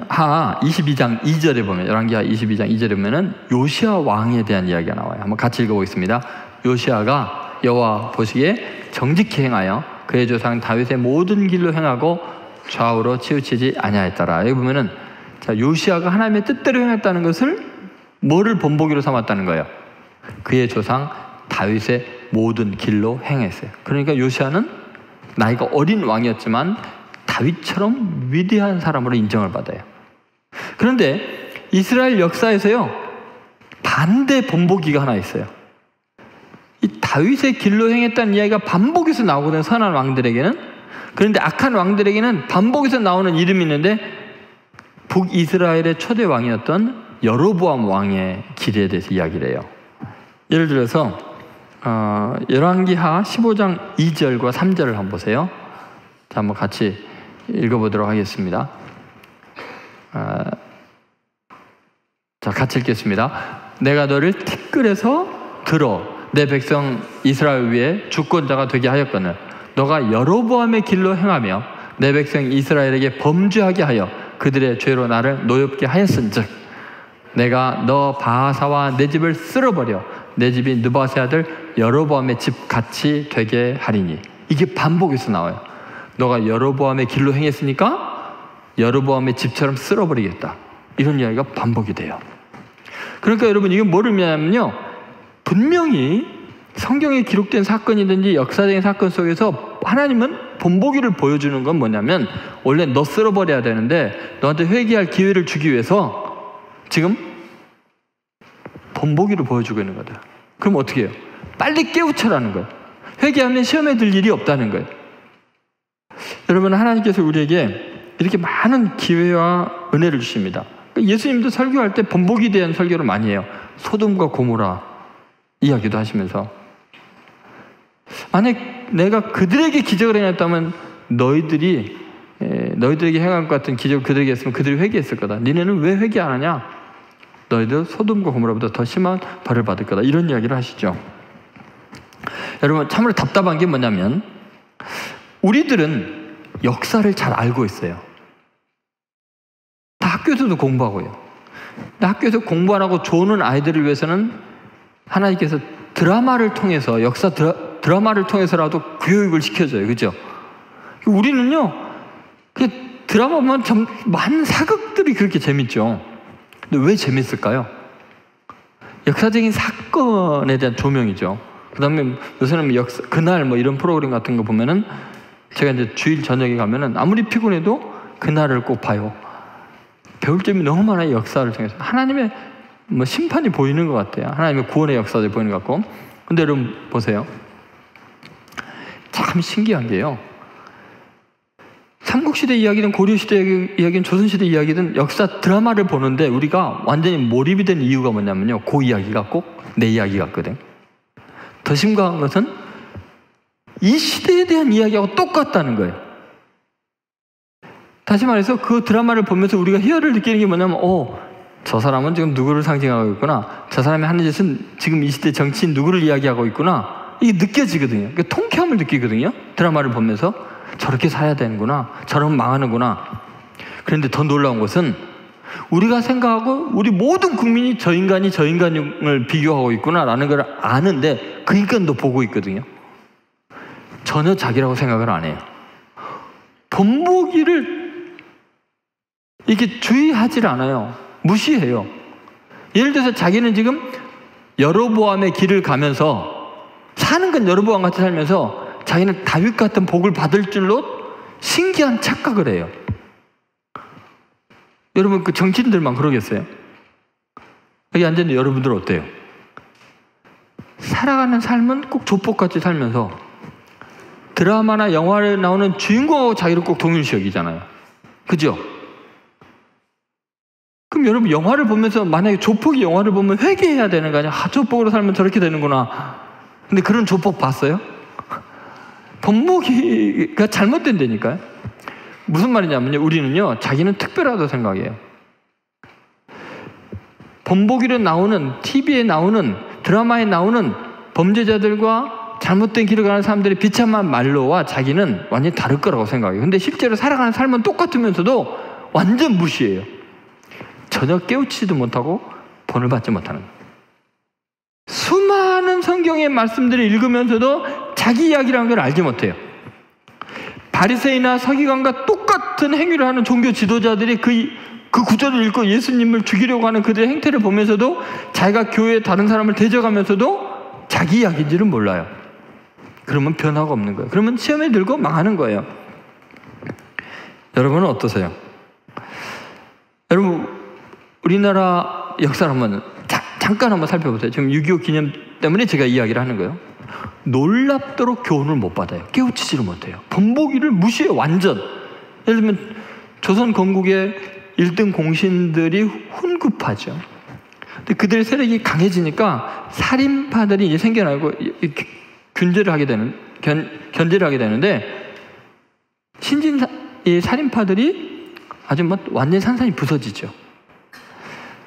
[SPEAKER 3] 하 22장 2절에 보면, 열왕기 하 22장 2절에 보면은 요시아 왕에 대한 이야기가 나와요. 한번 같이 읽어보겠습니다. 요시아가 여호와 보시기에 정직히 행하여 그의 조상 다윗의 모든 길로 행하고 좌우로 치우치지 아니하였더라. 여기 보면은, 자, 요시아가 하나님의 뜻대로 행했다는 것을 뭐를 본보기로 삼았다는 거예요? 그의 조상 다윗의 모든 길로 행했어요. 그러니까 요시아는 나이가 어린 왕이었지만 다윗처럼 위대한 사람으로 인정을 받아요. 그런데 이스라엘 역사에서요, 반대 본보기가 하나 있어요. 이 다윗의 길로 행했다는 이야기가 반복해서 나오거든요, 선한 왕들에게는. 그런데 악한 왕들에게는 반복해서 나오는 이름이 있는데, 북이스라엘의 초대 왕이었던 여로보암 왕의 길에 대해서 이야기를 해요. 예를 들어서 열왕기하 15장 2절과 3절을 한번 보세요. 자, 한번 같이 읽어보도록 하겠습니다. 자, 같이 읽겠습니다. 내가 너를 티끌에서 들어 내 백성 이스라엘 위에 주권자가 되게 하였거늘 너가 여로보암의 길로 행하며 내 백성 이스라엘에게 범죄하게 하여 그들의 죄로 나를 노엽게 하였은즉 내가 너 바하사와 내 집을 쓸어버려 내 집이 느바세 아들 여로보암의 집 같이 되게 하리니. 이게 반복해서 나와요. 너가 여로보암의 길로 행했으니까 여로보암의 집처럼 쓸어버리겠다. 이런 이야기가 반복이 돼요. 그러니까 여러분, 이게 뭐를 의미하냐면요, 분명히 성경에 기록된 사건이든지 역사적인 사건 속에서 하나님은 본보기를 보여주는 건 뭐냐면, 원래 너 쓸어버려야 되는데 너한테 회개할 기회를 주기 위해서 지금 본보기를 보여주고 있는 거다. 그럼 어떻게 해요? 빨리 깨우쳐라는 거예요. 회개하면 시험에 들 일이 없다는 거예요. 여러분, 하나님께서 우리에게 이렇게 많은 기회와 은혜를 주십니다. 예수님도 설교할 때 본보기에 대한 설교를 많이 해요. 소돔과 고모라 이야기도 하시면서, 만약 내가 그들에게 기적을 행했다면 너희들에게 행한 것 같은 기적을 그들에게 했으면 그들이 회개했을 거다. 니네는 왜 회개 안 하냐? 너희도 소돔과 고모라보다 더 심한 벌을 받을 거다. 이런 이야기를 하시죠. 여러분, 참으로 답답한 게 뭐냐면, 우리들은 역사를 잘 알고 있어요. 다 학교에서도 공부하고요. 학교에서 공부 안 하고 조는 아이들을 위해서는 하나님께서 드라마를 통해서, 역사 드라마를 통해서라도 교육을 시켜줘요. 그죠? 우리는요, 그 드라마 보면 참 많은 사극들이 그렇게 재밌죠. 근데 왜 재밌을까요? 역사적인 사건에 대한 조명이죠. 그 다음에 요새는 그날 뭐 이런 프로그램 같은 거 보면은, 제가 이제 주일 저녁에 가면은 아무리 피곤해도 그날을 꼭 봐요. 배울 점이 너무 많아요. 역사를 통해서 하나님의 뭐 심판이 보이는 것 같아요. 하나님의 구원의 역사들이 보이는 것 같고. 근데 여러분 보세요. 참 신기한 게요, 삼국시대 이야기든 고려시대 이야기든 조선시대 이야기든 역사 드라마를 보는데 우리가 완전히 몰입이 된 이유가 뭐냐면요, 그 이야기가 꼭 내 이야기 같거든. 더 심각한 것은 이 시대에 대한 이야기하고 똑같다는 거예요. 다시 말해서 그 드라마를 보면서 우리가 희열을 느끼는 게 뭐냐면, 저 사람은 지금 누구를 상징하고 있구나, 저 사람이 하는 짓은 지금 이 시대 정치인 누구를 이야기하고 있구나, 이게 느껴지거든요. 그러니까 통쾌함을 느끼거든요. 드라마를 보면서 저렇게 살아야 되는구나, 저러면 망하는구나. 그런데 더 놀라운 것은 우리가 생각하고 우리 모든 국민이 저 인간이 저 인간을 비교하고 있구나라는 걸 아는데 그 인간도 보고 있거든요. 전혀 자기라고 생각을 안 해요. 본보기를 이렇게 주의하질 않아요. 무시해요. 예를 들어서 자기는 지금 여로보암의 길을 가면서, 사는 건 여로보암 같이 살면서 자기는 다윗 같은 복을 받을 줄로 신기한 착각을 해요. 여러분, 그 정치인들만 그러겠어요? 여기 앉아있는 여러분들 어때요? 살아가는 삶은 꼭 조폭같이 살면서 드라마나 영화에 나오는 주인공하고 자기를 꼭 동일시 여기잖아요. 그죠? 그럼 여러분, 영화를 보면서 만약에 조폭이 영화를 보면 회개해야 되는 거 아니야? 조폭으로 살면 저렇게 되는구나. 근데 그런 조폭 봤어요? 본보기가 잘못된다니까요. 무슨 말이냐면요, 우리는요, 자기는 특별하다고 생각해요. 본보기로 나오는, TV에 나오는, 드라마에 나오는 범죄자들과 잘못된 길을 가는 사람들의 비참한 말로와 자기는 완전히 다를 거라고 생각해요. 근데 실제로 살아가는 삶은 똑같으면서도 완전 무시해요. 전혀 깨우치지도 못하고 본을 받지 못하는 거예요. 수많은 성경의 말씀들을 읽으면서도 자기 이야기라는 걸 알지 못해요. 바리새인이나 서기관과 똑같은 행위를 하는 종교 지도자들이 그 구절을 읽고 예수님을 죽이려고 하는 그들의 행태를 보면서도 자기가 교회에 다른 사람을 대적하면서도 자기 이야기인지를 몰라요. 그러면 변화가 없는 거예요. 그러면 시험에 들고 망하는 거예요. 여러분은 어떠세요? 여러분, 우리나라 역사를 한번 잠깐 한번 살펴보세요. 지금 6.25 기념 때문에 제가 이야기를 하는 거예요. 놀랍도록 교훈을 못 받아요. 깨우치지를 못해요. 본보기를 무시해요. 완전. 예를 들면 조선 건국의 1등 공신들이 훈급하죠. 근데 그들의 세력이 강해지니까 살인파들이 이제 생겨나고 견제를 하게 되는데, 이 살인파들이 아주 완전히 산산이 부서지죠.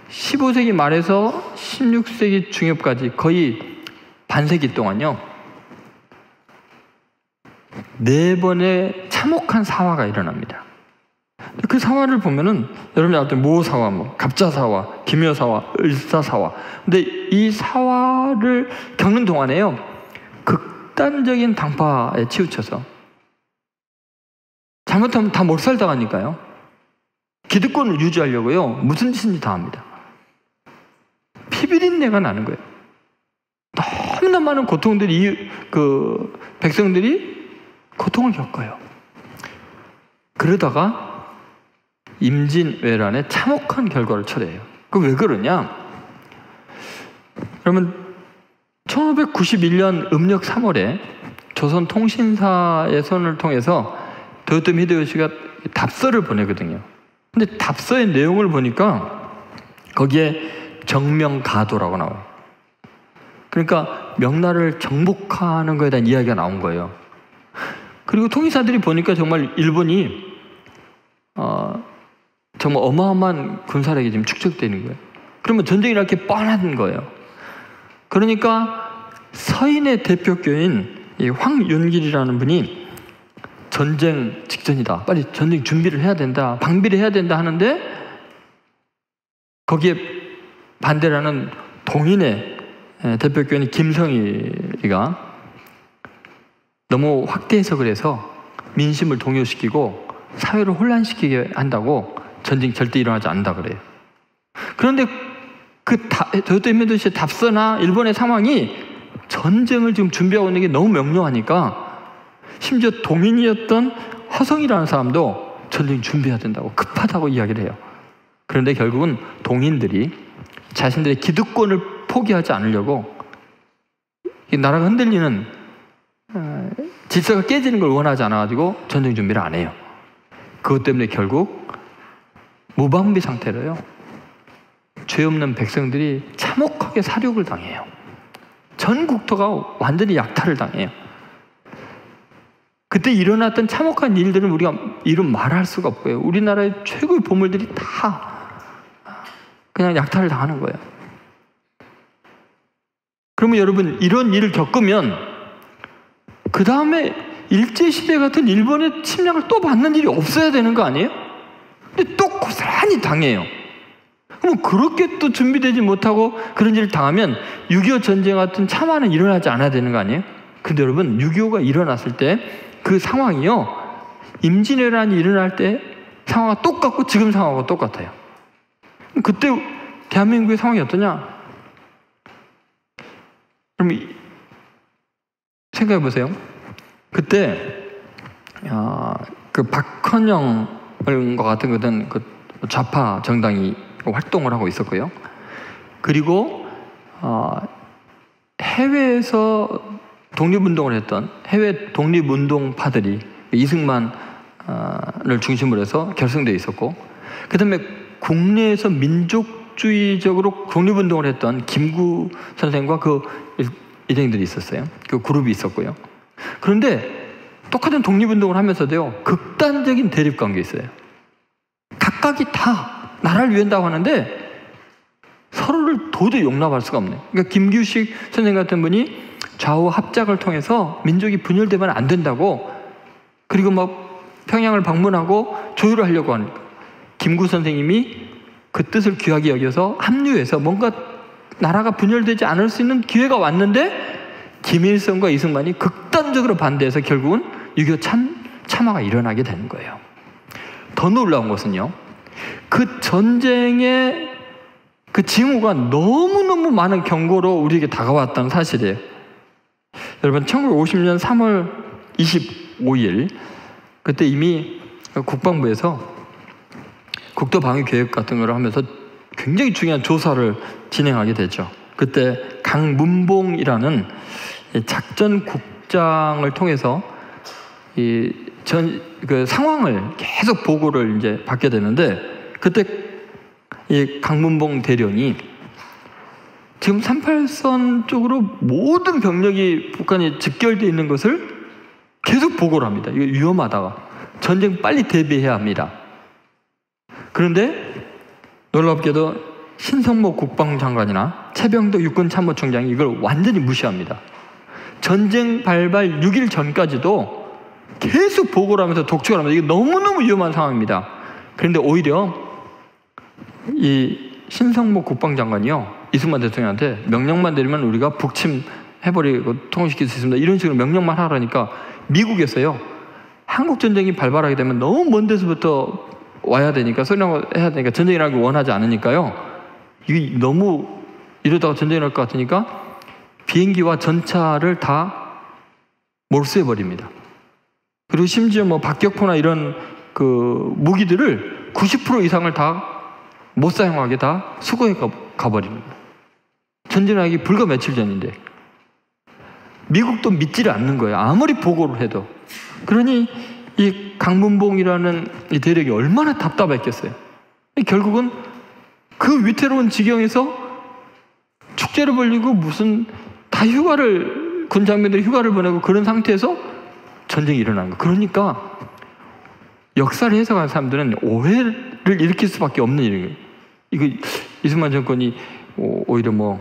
[SPEAKER 3] 15세기 말에서 16세기 중엽까지 거의 반세기 동안요, 4번의 참혹한 사화가 일어납니다. 그 사화를 보면은 여러분이 알 때 모사화, 갑자사화, 기묘사화, 을사사화. 근데 이 사화를 겪는 동안에요, 극단적인 당파에 치우쳐서 잘못하면 다 몰살당하니까요, 기득권을 유지하려고요, 무슨 짓인지 다 합니다. 피비린내가 나는 거예요. 너무나 많은 고통들이, 백성들이 고통을 겪어요. 그러다가 임진왜란의 참혹한 결과를 초래해요. 왜 그러냐? 그러면 1591년 음력 3월에 조선통신사의 손을 통해서 도요토미 히데요시가 답서를 보내거든요. 근데 답서의 내용을 보니까 거기에 정명가도라고 나와요. 그러니까 명나라를 정복하는 거에 대한 이야기가 나온 거예요. 그리고 통일사들이 보니까 정말 일본이 정말 어마어마한 군사력이 지금 축적되는 거예요. 그러면 전쟁이 이렇게 뻔한 거예요. 그러니까 서인의 대표교인 이 황윤길이라는 분이 전쟁 직전이다, 빨리 전쟁 준비를 해야 된다, 방비를 해야 된다 하는데, 거기에 반대를 하는 동인의 대표교인 김성일이가 너무 확대 해석을 해서 민심을 동요시키고 사회를 혼란시키게 한다고 전쟁 절대 일어나지 않는다 그래요. 그런데 도요토미히데요시의 답서나 일본의 상황이 전쟁을 지금 준비하고 있는 게 너무 명료하니까 심지어 동인이었던 허성이라는 사람도 전쟁 준비해야 된다고 급하다고 이야기를 해요. 그런데 결국은 동인들이 자신들의 기득권을 포기하지 않으려고 이 나라가 흔들리는 질서가 깨지는 걸 원하지 않아가지고 전쟁 준비를 안 해요. 그것 때문에 결국 무방비 상태로요. 죄 없는 백성들이 참혹하게 사륙을 당해요. 전 국토가 완전히 약탈을 당해요. 그때 일어났던 참혹한 일들은 우리가 이름 말할 수가 없고요. 우리나라의 최고의 보물들이 다 그냥 약탈을 당하는 거예요. 그러면 여러분 이런 일을 겪으면 그 다음에 일제시대 같은 일본의 침략을 또 받는 일이 없어야 되는 거 아니에요? 근데 또 고스란히 당해요. 그럼 그렇게 또 준비되지 못하고 그런 일을 당하면 6.25 전쟁 같은 참화는 일어나지 않아야 되는 거 아니에요? 근데 여러분 6.25가 일어났을 때 그 상황이요, 임진왜란이 일어날 때 상황과 똑같고 지금 상황하고 똑같아요. 그때 대한민국의 상황이 어떠냐? 그럼 생각해 보세요. 그때 그 박헌영과 같은 그런 그 좌파 정당이 활동을 하고 있었고요. 그리고 해외에서 독립운동을 했던 해외 독립운동파들이 이승만을 중심으로 해서 결성되어 있었고, 그 다음에 국내에서 민족주의적으로 독립운동을 했던 김구 선생과 그 일행들이 있었어요. 그 그룹이 있었고요. 그런데 똑같은 독립운동을 하면서도요, 극단적인 대립관계가 있어요. 각각이 다 나라를 위한다고 하는데 서로를 도저히 용납할 수가 없네요. 그러니까 김규식 선생 같은 분이 좌우 합작을 통해서 민족이 분열되면 안 된다고, 그리고 막 평양을 방문하고 조율을 하려고 하니까 김구 선생님이 그 뜻을 귀하게 여겨서 합류해서 뭔가 나라가 분열되지 않을 수 있는 기회가 왔는데 김일성과 이승만이 극단적으로 반대해서 결국은 6.25 참화가 일어나게 되는 거예요. 더 놀라운 것은요, 그 전쟁의 그 징후가 너무너무 많은 경고로 우리에게 다가왔다는 사실이에요. 여러분 1950년 3월 25일 그때 이미 국방부에서 국토방위계획 같은 걸 하면서 굉장히 중요한 조사를 진행하게 되죠. 그때 강문봉이라는 작전국장을 통해서 그 상황을 계속 보고를 이제 받게 되는데, 그때 이 강문봉 대령이 지금 38선 쪽으로 모든 병력이 북한에 집결되어 있는 것을 계속 보고를 합니다. 이거 위험하다가 전쟁 빨리 대비해야 합니다. 그런데 놀랍게도 신성모 국방장관이나 최병덕 육군참모총장이 이걸 완전히 무시합니다. 전쟁 발발 6일 전까지도 계속 보고를 하면서 독촉을 하면서 이게 너무너무 위험한 상황입니다. 그런데 오히려 이 신성모 국방장관이요, 이승만 대통령한테 명령만 내리면 우리가 북침해버리고 통일시킬 수 있습니다, 이런 식으로 명령만 하라니까 미국에서요, 한국전쟁이 발발하게 되면 너무 먼 데서부터 와야 되니까, 소련하고 해야 되니까, 전쟁이 일어나기 원하지 않으니까요, 이게 너무 이러다가 전쟁이 일어날 것 같으니까 비행기와 전차를 다 몰수해버립니다. 그리고 심지어 뭐 박격포나 이런 그 무기들을 90% 이상을 다 못 사용하게 다 수거해 가버립니다. 전쟁하기 불과 며칠 전인데 미국도 믿지를 않는 거예요. 아무리 보고를 해도. 그러니 이 강문봉이라는 이 대령이 얼마나 답답했겠어요. 결국은 그 위태로운 지경에서 축제를 벌리고 무슨 다 휴가를, 군 장병들이 휴가를 보내고 그런 상태에서 전쟁이 일어난 거예요. 그러니까 역사를 해석하는 사람들은 오해를 일으킬 수밖에 없는 일이에요. 이거 이승만 정권이 오히려 뭐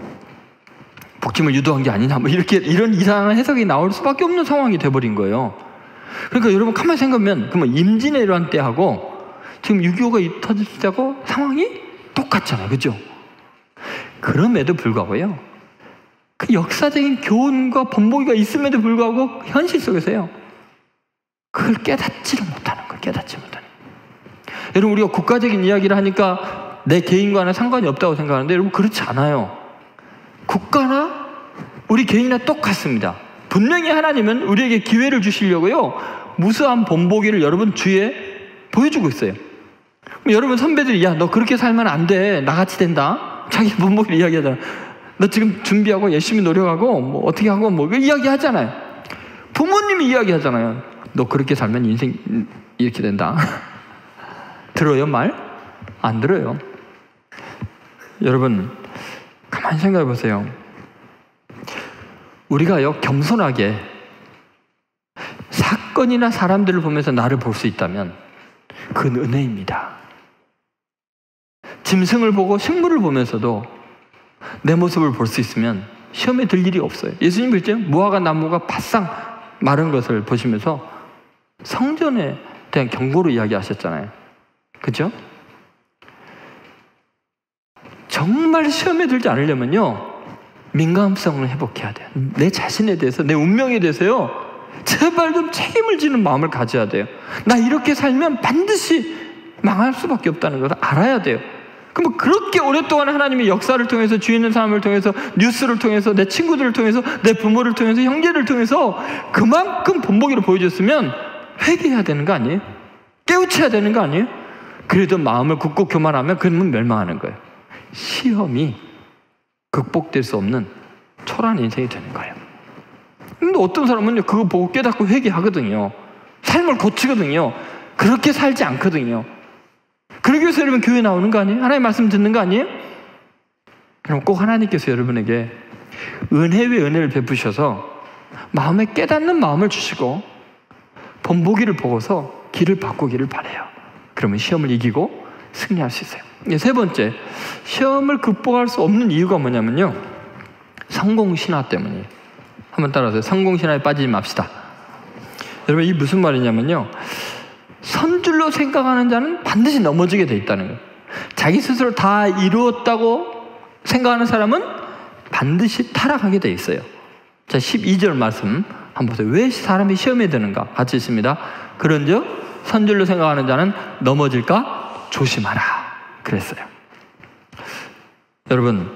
[SPEAKER 3] 북침을 유도한 게 아니냐, 뭐 이런 이상한 해석이 나올 수밖에 없는 상황이 돼버린 거예요. 그러니까 여러분 가만히 생각하면 그러면 임진왜란 때하고 지금 6.25가 터질 때하고 상황이 똑같잖아요, 그렇죠? 그럼에도 불구하고요, 그 역사적인 교훈과 본보기가 있음에도 불구하고 현실 속에서요, 그걸 깨닫지를 못하는 거예요. 깨닫지 못하는 거예요. 여러분, 우리가 국가적인 이야기를 하니까 내 개인과는 상관이 없다고 생각하는데 여러분, 그렇지 않아요. 국가나 우리 개인이나 똑같습니다. 분명히 하나님은 우리에게 기회를 주시려고요, 무수한 본보기를 여러분 주위에 보여주고 있어요. 여러분 선배들이 야, 너 그렇게 살면 안 돼, 나같이 된다, 자기 본보기를 이야기하잖아. 너 지금 준비하고 열심히 노력하고 뭐 어떻게 하고 뭐 이야기하잖아요. 부모님이 이야기하잖아요. 너 그렇게 살면 인생 이렇게 된다. 들어요? 말? 안 들어요. 여러분 가만히 생각해 보세요. 우리가요, 겸손하게 사건이나 사람들을 보면서 나를 볼 수 있다면 그건 은혜입니다. 짐승을 보고 식물을 보면서도 내 모습을 볼 수 있으면 시험에 들 일이 없어요. 예수님 그랬죠? 무화과 나무가 바싹 마른 것을 보시면서 성전에 대한 경고로 이야기하셨잖아요. 그렇죠? 정말 시험에 들지 않으려면요, 민감성을 회복해야 돼요. 내 자신에 대해서, 내 운명에 대해서요, 제발 좀 책임을 지는 마음을 가져야 돼요. 나 이렇게 살면 반드시 망할 수밖에 없다는 것을 알아야 돼요. 그럼 그렇게 오랫동안 하나님의 역사를 통해서, 주위 있는 사람을 통해서, 뉴스를 통해서, 내 친구들을 통해서, 내 부모를 통해서, 형제를 통해서 그만큼 본보기를 보여줬으면 회개해야 되는 거 아니에요? 깨우쳐야 되는 거 아니에요? 그래도 마음을 굳고 교만하면 그러면 멸망하는 거예요. 시험이 극복될 수 없는 초라한 인생이 되는 거예요. 근데 어떤 사람은요, 그거 보고 깨닫고 회개하거든요. 삶을 고치거든요. 그렇게 살지 않거든요. 그러기 위해서 여러분 교회 나오는 거 아니에요? 하나님의 말씀 듣는 거 아니에요? 그럼 꼭 하나님께서 여러분에게 은혜 위에 은혜를 베푸셔서 마음에 깨닫는 마음을 주시고 본보기를 보고서 길을 바꾸기를 바라요. 그러면 시험을 이기고 승리할 수 있어요. 세 번째, 시험을 극복할 수 없는 이유가 뭐냐면요, 성공신화 때문이에요. 한번 따라하세요. 성공신화에 빠지지 맙시다. 여러분, 이게 무슨 말이냐면요, 선줄로 생각하는 자는 반드시 넘어지게 돼 있다는 거예요. 자기 스스로 다 이루었다고 생각하는 사람은 반드시 타락하게 돼 있어요. 자, 12절 말씀 한번 보세요. 왜 사람이 시험에 드는가? 같이 있습니다. 그런즉 선줄로 생각하는 자는 넘어질까 조심하라 그랬어요. 여러분,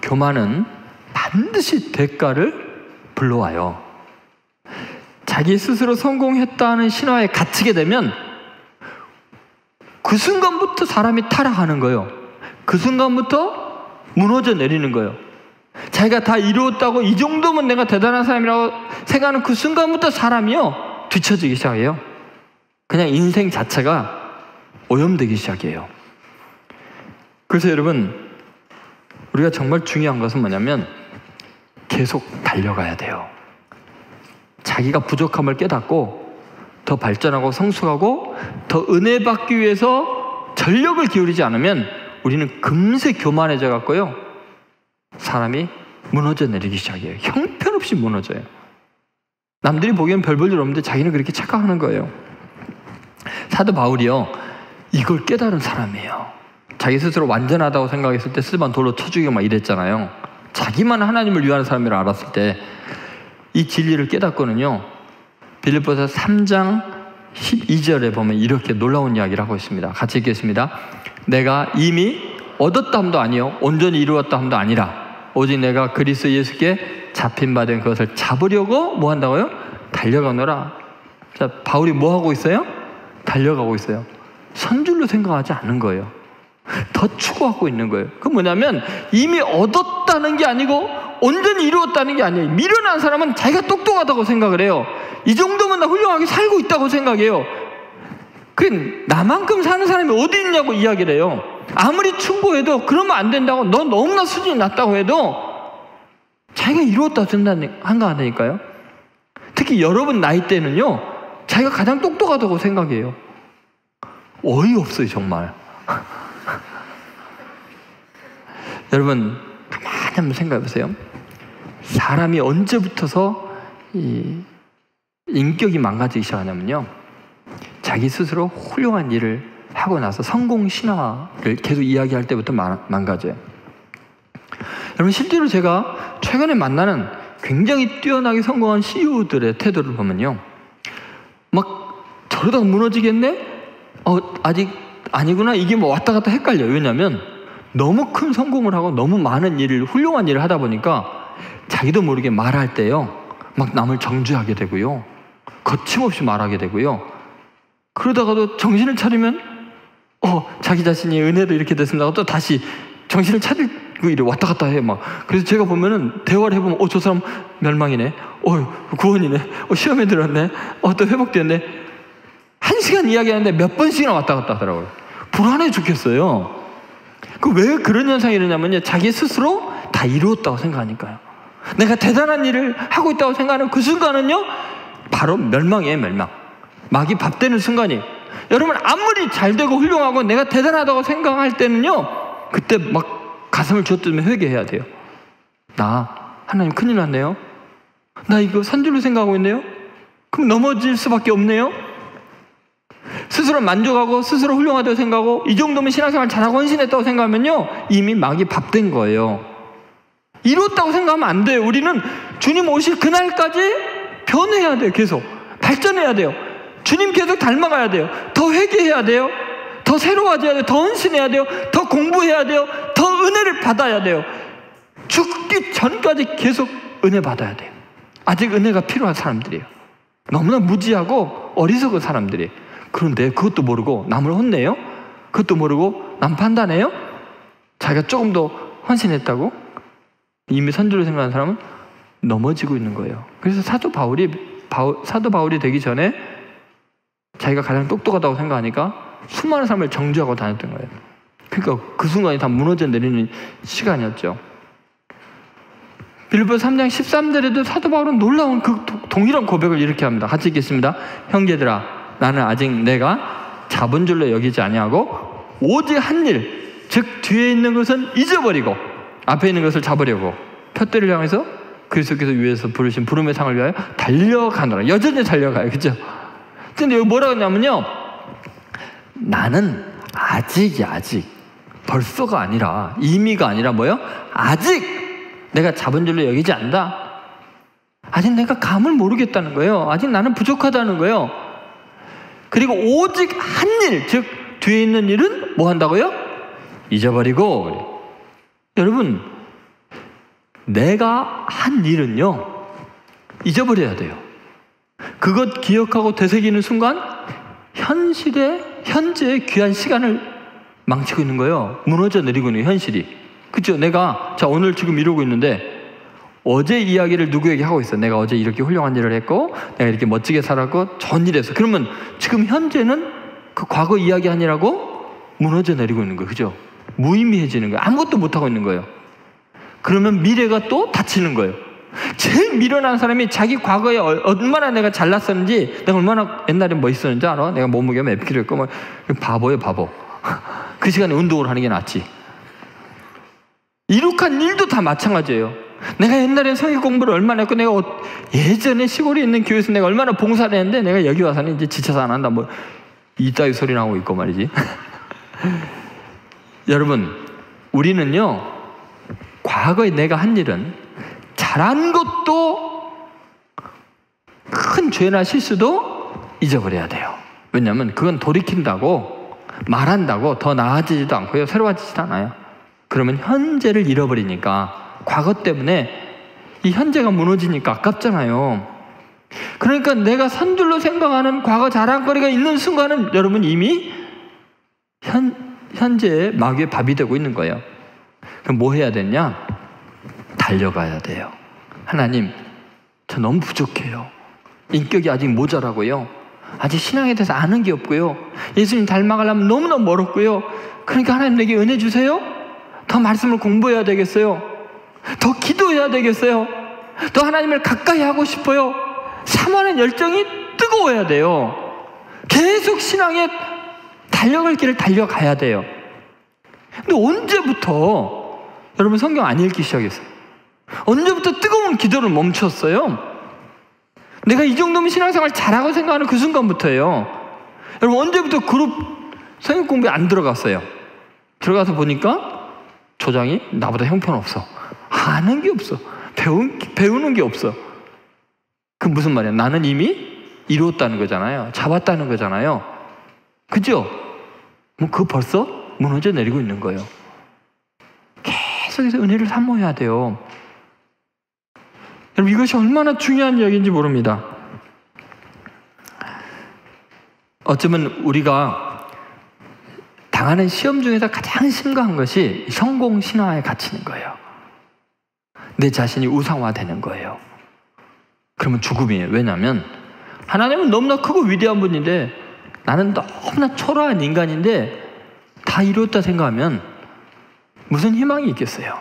[SPEAKER 3] 교만은 반드시 대가를 불러와요. 자기 스스로 성공했다는 신화에 갇히게 되면 그 순간부터 사람이 타락하는 거예요. 그 순간부터 무너져 내리는 거예요. 자기가 다 이루었다고, 이 정도면 내가 대단한 사람이라고 생각하는 그 순간부터 사람이요, 뒤처지기 시작해요. 그냥 인생 자체가 오염되기 시작해요. 그래서 여러분, 우리가 정말 중요한 것은 뭐냐면 계속 달려가야 돼요. 자기가 부족함을 깨닫고 더 발전하고 성숙하고 더 은혜 받기 위해서 전력을 기울이지 않으면 우리는 금세 교만해져 갖고요, 사람이 무너져 내리기 시작해요. 형편없이 무너져요. 남들이 보기엔 별 볼 일 없는데 자기는 그렇게 착각하는 거예요. 사도 바울이요, 이걸 깨달은 사람이에요. 자기 스스로 완전하다고 생각했을 때 스테반 돌로 쳐 죽이고 막 이랬잖아요. 자기만 하나님을 위하는 사람이라 알았을 때 이 진리를 깨닫고는요, 빌립보서 3장 12절에 보면 이렇게 놀라운 이야기를 하고 있습니다. 같이 읽겠습니다. 내가 이미 얻었다 함도 아니요 온전히 이루었다 함도 아니라 오직 내가 그리스도 예수께 잡힌 바 된 그것을 잡으려고 뭐 한다고요? 달려가노라. 자, 바울이 뭐 하고 있어요? 달려가고 있어요. 선줄로 생각하지 않는 거예요. 더 추구하고 있는 거예요. 그건 뭐냐면 이미 얻었다는 게 아니고 온전히 이루었다는 게 아니에요. 미련한 사람은 자기가 똑똑하다고 생각을 해요. 이 정도면 나 훌륭하게 살고 있다고 생각해요. 그 나만큼 사는 사람이 어디 있냐고 이야기를 해요. 아무리 충고해도 그러면 안 된다고, 너 너무나 수준이 낮다고 해도 자기가 이루었다고 생각한다니까요. 특히 여러분 나이 때는요, 자기가 가장 똑똑하다고 생각해요. 어이없어요 정말. 여러분 가만히 한번 생각해 보세요. 사람이 언제부터서 이 인격이 망가지기 시작하냐면요, 자기 스스로 훌륭한 일을 하고 나서 성공 신화를 계속 이야기할 때부터 망가져요. 여러분 실제로 제가 최근에 만나는 굉장히 뛰어나게 성공한 CEO들의 태도를 보면요, 막 저러다가 무너지겠네? 아직 아니구나. 이게 뭐 왔다 갔다 헷갈려요. 왜냐하면 너무 큰 성공을 하고 너무 많은 일을, 훌륭한 일을 하다 보니까 자기도 모르게 말할 때요, 막 남을 정죄하게 되고요, 거침없이 말하게 되고요, 그러다가도 정신을 차리면 자기 자신이 은혜도 이렇게 됐습니다. 또 다시 정신을 차리고 이래 왔다 갔다 해. 막. 그래서 제가 보면은 대화를 해보면 저 사람 멸망이네, 구원이네, 시험에 들었네, 또 회복되었네. 1시간 이야기하는데 몇 번씩이나 왔다 갔다 하더라고요. 불안해 죽겠어요. 왜 그런 현상이 일어나냐면요, 자기 스스로 다 이루었다고 생각하니까요. 내가 대단한 일을 하고 있다고 생각하는 그 순간은요, 바로 멸망이에요. 멸망. 막이 밥 되는 순간이. 여러분 아무리 잘되고 훌륭하고 내가 대단하다고 생각할 때는요, 그때 막 가슴을 쥐어뜯으며 회개해야 돼요. 하나님 큰일 났네요. 나 이거 산줄로 생각하고 있네요. 그럼 넘어질 수밖에 없네요. 스스로 만족하고 스스로 훌륭하다고 생각하고 이 정도면 신앙생활 잘하고 헌신했다고 생각하면요, 이미 막이 밥 된 거예요. 이뤘다고 생각하면 안 돼요. 우리는 주님 오실 그날까지 변해야 돼요. 계속 발전해야 돼요. 주님 계속 닮아가야 돼요. 더 회개해야 돼요. 더 새로워져야 돼요. 더 헌신해야 돼요. 더 공부해야 돼요. 더 은혜를 받아야 돼요. 죽기 전까지 계속 은혜 받아야 돼요. 아직 은혜가 필요한 사람들이에요. 너무나 무지하고 어리석은 사람들이에요. 그런데 그것도 모르고 남을 혼내요? 그것도 모르고 남 판단해요? 자기가 조금 더 헌신했다고? 이미 선주를 생각하는 사람은 넘어지고 있는 거예요. 그래서 사도 바울이 되기 전에 자기가 가장 똑똑하다고 생각하니까 수많은 사람을 정죄하고 다녔던 거예요. 그러니까 그 순간이 다 무너져 내리는 시간이었죠. 빌립보서 3장 13절에도 사도 바울은 놀라운 그 동일한 고백을 이렇게 합니다. 같이 읽겠습니다. 형제들아, 나는 아직 내가 잡은 줄로 여기지 아니하고 오직 한 일, 즉 뒤에 있는 것은 잊어버리고 앞에 있는 것을 잡으려고 푯대를 향해서 그리스도께서 위에서 부르신 부름의 상을 위하여 달려가노라. 여전히 달려가요. 그죠? 근데 여기 뭐라고 했냐면요, 나는 아직이야. 아직. 벌써가 아니라, 이미가 아니라 뭐예요? 아직 내가 잡은 줄로 여기지 않는다. 아직 내가 감을 모르겠다는 거예요. 아직 나는 부족하다는 거예요. 그리고 오직 한 일, 즉 뒤에 있는 일은 뭐 한다고요? 잊어버리고. 여러분, 내가 한 일은요, 잊어버려야 돼요. 그것 기억하고 되새기는 순간 현재의 귀한 시간을 망치고 있는 거예요. 무너져 내리고 있는 현실이. 그죠? 내가 오늘 지금 이러고 있는데 어제 이야기를 누구에게 하고 있어. 내가 어제 이렇게 훌륭한 일을 했고 내가 이렇게 멋지게 살았고 좋은 일을 했어. 그러면 지금 현재는 그 과거 이야기 아니라고 무너져 내리고 있는 거예요. 그죠? 무의미해지는 거예요. 아무것도 못하고 있는 거예요. 그러면 미래가 또 닫히는 거예요. 제일 미련한 사람이 자기 과거에 얼마나 내가 잘났었는지, 내가 얼마나 옛날에 멋있었는지 알아? 내가 몸무게가 몇 킬로였고, 뭐 바보예요, 바보. 그 시간에 운동을 하는 게 낫지. 이룩한 일도 다 마찬가지예요. 내가 옛날에 성경 공부를 얼마나 했고, 내가 예전에 시골에 있는 교회에서 내가 얼마나 봉사를 했는데, 내가 여기 와서는 이제 지쳐서 안 한다, 뭐 이따위 소리 나오고 있고 말이지. 여러분, 우리는요, 과거에 내가 한 일은 잘한 것도 큰 죄나 실수도 잊어버려야 돼요. 왜냐하면 그건 돌이킨다고 말한다고 더 나아지지도 않고요, 새로워지지도 않아요. 그러면 현재를 잃어버리니까, 과거 때문에 이 현재가 무너지니까 아깝잖아요. 그러니까 내가 선줄로 생각하는 과거 자랑거리가 있는 순간은 여러분 이미 현재의 마귀의 밥이 되고 있는 거예요. 그럼 뭐 해야 되냐? 달려가야 돼요. 하나님, 저 너무 부족해요. 인격이 아직 모자라고요. 아직 신앙에 대해서 아는 게 없고요. 예수님 닮아가려면 너무너무 멀었고요. 그러니까 하나님 내게 은혜 주세요. 더 말씀을 공부해야 되겠어요. 더 기도해야 되겠어요. 더 하나님을 가까이 하고 싶어요. 사모하는 열정이 뜨거워야 돼요. 계속 신앙에 달려갈 길을 달려가야 돼요. 근데 언제부터 여러분 성경 안 읽기 시작했어요? 언제부터 뜨거운 기도를 멈췄어요? 내가 이 정도면 신앙생활 잘하고 생각하는 그 순간부터예요. 여러분 언제부터 그룹 성경 공부에 안 들어갔어요? 들어가서 보니까 조장이 나보다 형편없어. 아는 게 없어. 배우는 게 없어. 그 무슨 말이야? 나는 이미 이루었다는 거잖아요. 잡았다는 거잖아요. 그죠? 뭐 그거 벌써 무너져 내리고 있는 거예요. 계속해서 은혜를 사모해야 돼요. 여러분, 이것이 얼마나 중요한 이야기인지 모릅니다. 어쩌면 우리가 당하는 시험 중에서 가장 심각한 것이 성공 신화에 갇히는 거예요. 내 자신이 우상화되는 거예요. 그러면 죽음이에요. 왜냐하면 하나님은 너무나 크고 위대한 분인데 나는 너무나 초라한 인간인데 다 이루었다 생각하면 무슨 희망이 있겠어요?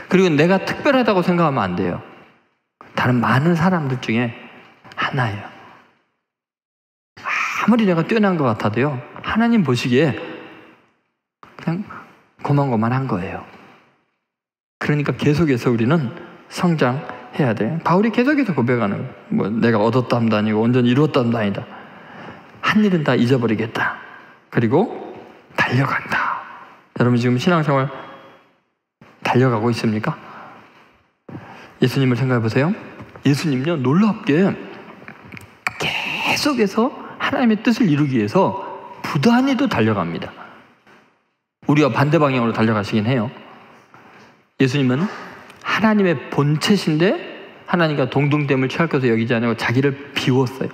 [SPEAKER 3] 그리고 내가 특별하다고 생각하면 안 돼요. 다른 많은 사람들 중에 하나예요. 아무리 내가 뛰어난 것 같아도요, 하나님 보시기에 그냥 고만고만한 거예요. 그러니까 계속해서 우리는 성장해야 돼. 바울이 계속해서 고백하는, 뭐 내가 얻었담도 아니고 온전히 이루었담도 아니다. 한 일은 다 잊어버리겠다. 그리고 달려간다. 여러분 지금 신앙생활 달려가고 있습니까? 예수님을 생각해 보세요. 예수님요, 놀랍게 계속해서 하나님의 뜻을 이루기 위해서 부단히도 달려갑니다. 우리가 반대 방향으로 달려가시긴 해요. 예수님은 하나님의 본체신데 하나님과 동등됨을 취할 것을 여기지 않고 자기를 비웠어요.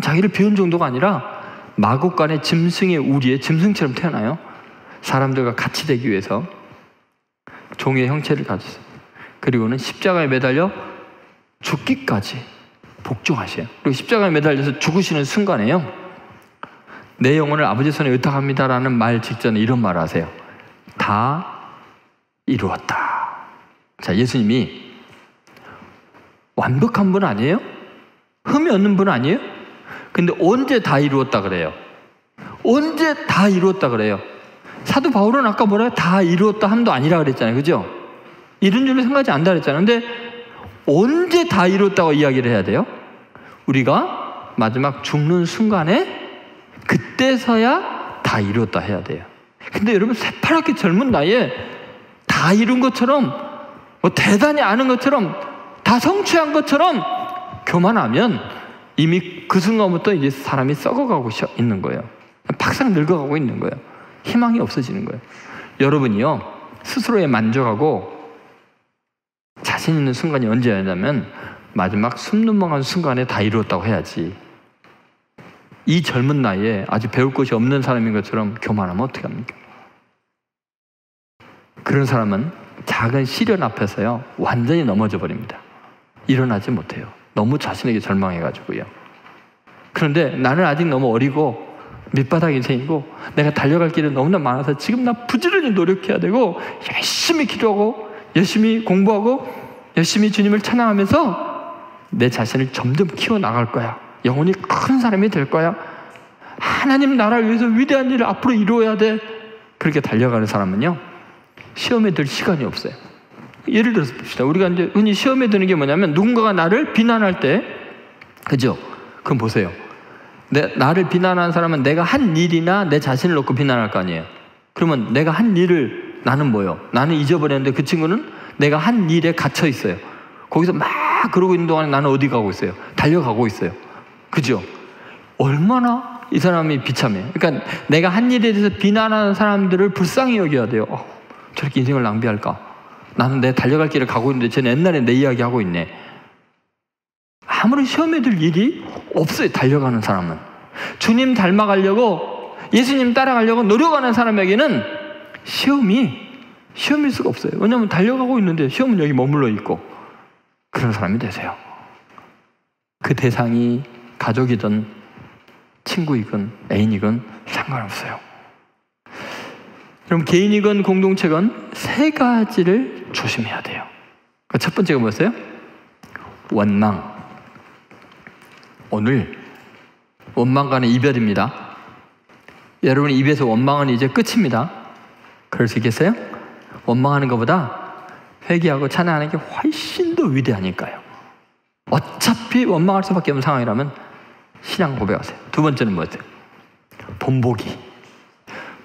[SPEAKER 3] 자기를 비운 정도가 아니라 마국간의 짐승의 우리의 짐승처럼 태어나요. 사람들과 같이 되기 위해서 종의 형체를 가졌어요. 그리고는 십자가에 매달려 죽기까지 복종하셔요. 그리고 십자가에 매달려서 죽으시는 순간에요, 내 영혼을 아버지 손에 의탁합니다라는 말 직전에 이런 말을 하세요. 다 이루었다. 자, 예수님이 완벽한 분 아니에요? 흠이 없는 분 아니에요? 근데 언제 다 이루었다 그래요? 언제 다 이루었다 그래요? 사도 바울은 아까 뭐라요? 다 이루었다 함도 아니라 그랬잖아요. 그죠? 이런 줄로 생각하지 않다 그랬잖아요. 근데 언제 다 이루었다고 이야기를 해야 돼요? 우리가 마지막 죽는 순간에 그때서야 다 이루었다 해야 돼요. 근데 여러분, 새파랗게 젊은 나이에 다 이룬 것처럼, 뭐 대단히 아는 것처럼, 다 성취한 것처럼 교만하면 이미 그 순간부터 이제 사람이 썩어가고 있는 거예요. 박상 늙어가고 있는 거예요. 희망이 없어지는 거예요. 여러분이요, 스스로에 만족하고 자신 있는 순간이 언제냐면 마지막 숨 넘어가는 순간에 다 이루었다고 해야지. 이 젊은 나이에 아직 배울 것이 없는 사람인 것처럼 교만하면 어떻게 합니까? 그런 사람은 작은 시련 앞에서요, 완전히 넘어져 버립니다. 일어나지 못해요. 너무 자신에게 절망해가지고요. 그런데 나는 아직 너무 어리고 밑바닥 인생이고 내가 달려갈 길은 너무나 많아서 지금 나 부지런히 노력해야 되고 열심히 기도하고 열심히 공부하고 열심히 주님을 찬양하면서 내 자신을 점점 키워나갈 거야. 영혼이 큰 사람이 될 거야. 하나님 나라를 위해서 위대한 일을 앞으로 이루어야 돼. 그렇게 달려가는 사람은요, 시험에 들 시간이 없어요. 예를 들어서 봅시다. 우리가 이제 흔히 시험에 드는 게 뭐냐면 누군가가 나를 비난할 때, 그죠? 그럼 보세요. 나를 비난하는 사람은 내가 한 일이나 내 자신을 놓고 비난할 거 아니에요. 그러면 내가 한 일을 나는 뭐예요? 나는 잊어버렸는데 그 친구는 내가 한 일에 갇혀 있어요. 거기서 막 그러고 있는 동안에 나는 어디 가고 있어요? 달려가고 있어요. 그죠? 얼마나 이 사람이 비참해요. 그러니까 내가 한 일에 대해서 비난하는 사람들을 불쌍히 여겨야 돼요. 저렇게 인생을 낭비할까? 나는 내 달려갈 길을 가고 있는데 쟤는 옛날에 내 이야기 하고 있네. 아무리 시험에 들 일이 없어요. 달려가는 사람은. 주님 닮아가려고, 예수님 따라가려고 노력하는 사람에게는 시험일 수가 없어요. 왜냐하면 달려가고 있는데 시험은 여기 머물러 있고. 그런 사람이 되세요. 그 대상이 가족이든 친구이건 애인이건 상관없어요. 그럼 개인이건 공동체건 세 가지를 조심해야 돼요. 첫 번째가 뭐였어요? 원망. 오늘 원망과는 이별입니다. 여러분 입에서 원망은 이제 끝입니다. 그럴 수 있겠어요? 원망하는 것보다 회개하고 찬양하는 게 훨씬 더 위대하니까요. 어차피 원망할 수밖에 없는 상황이라면 신앙 고백하세요. 두 번째는 뭐였어요? 본보기.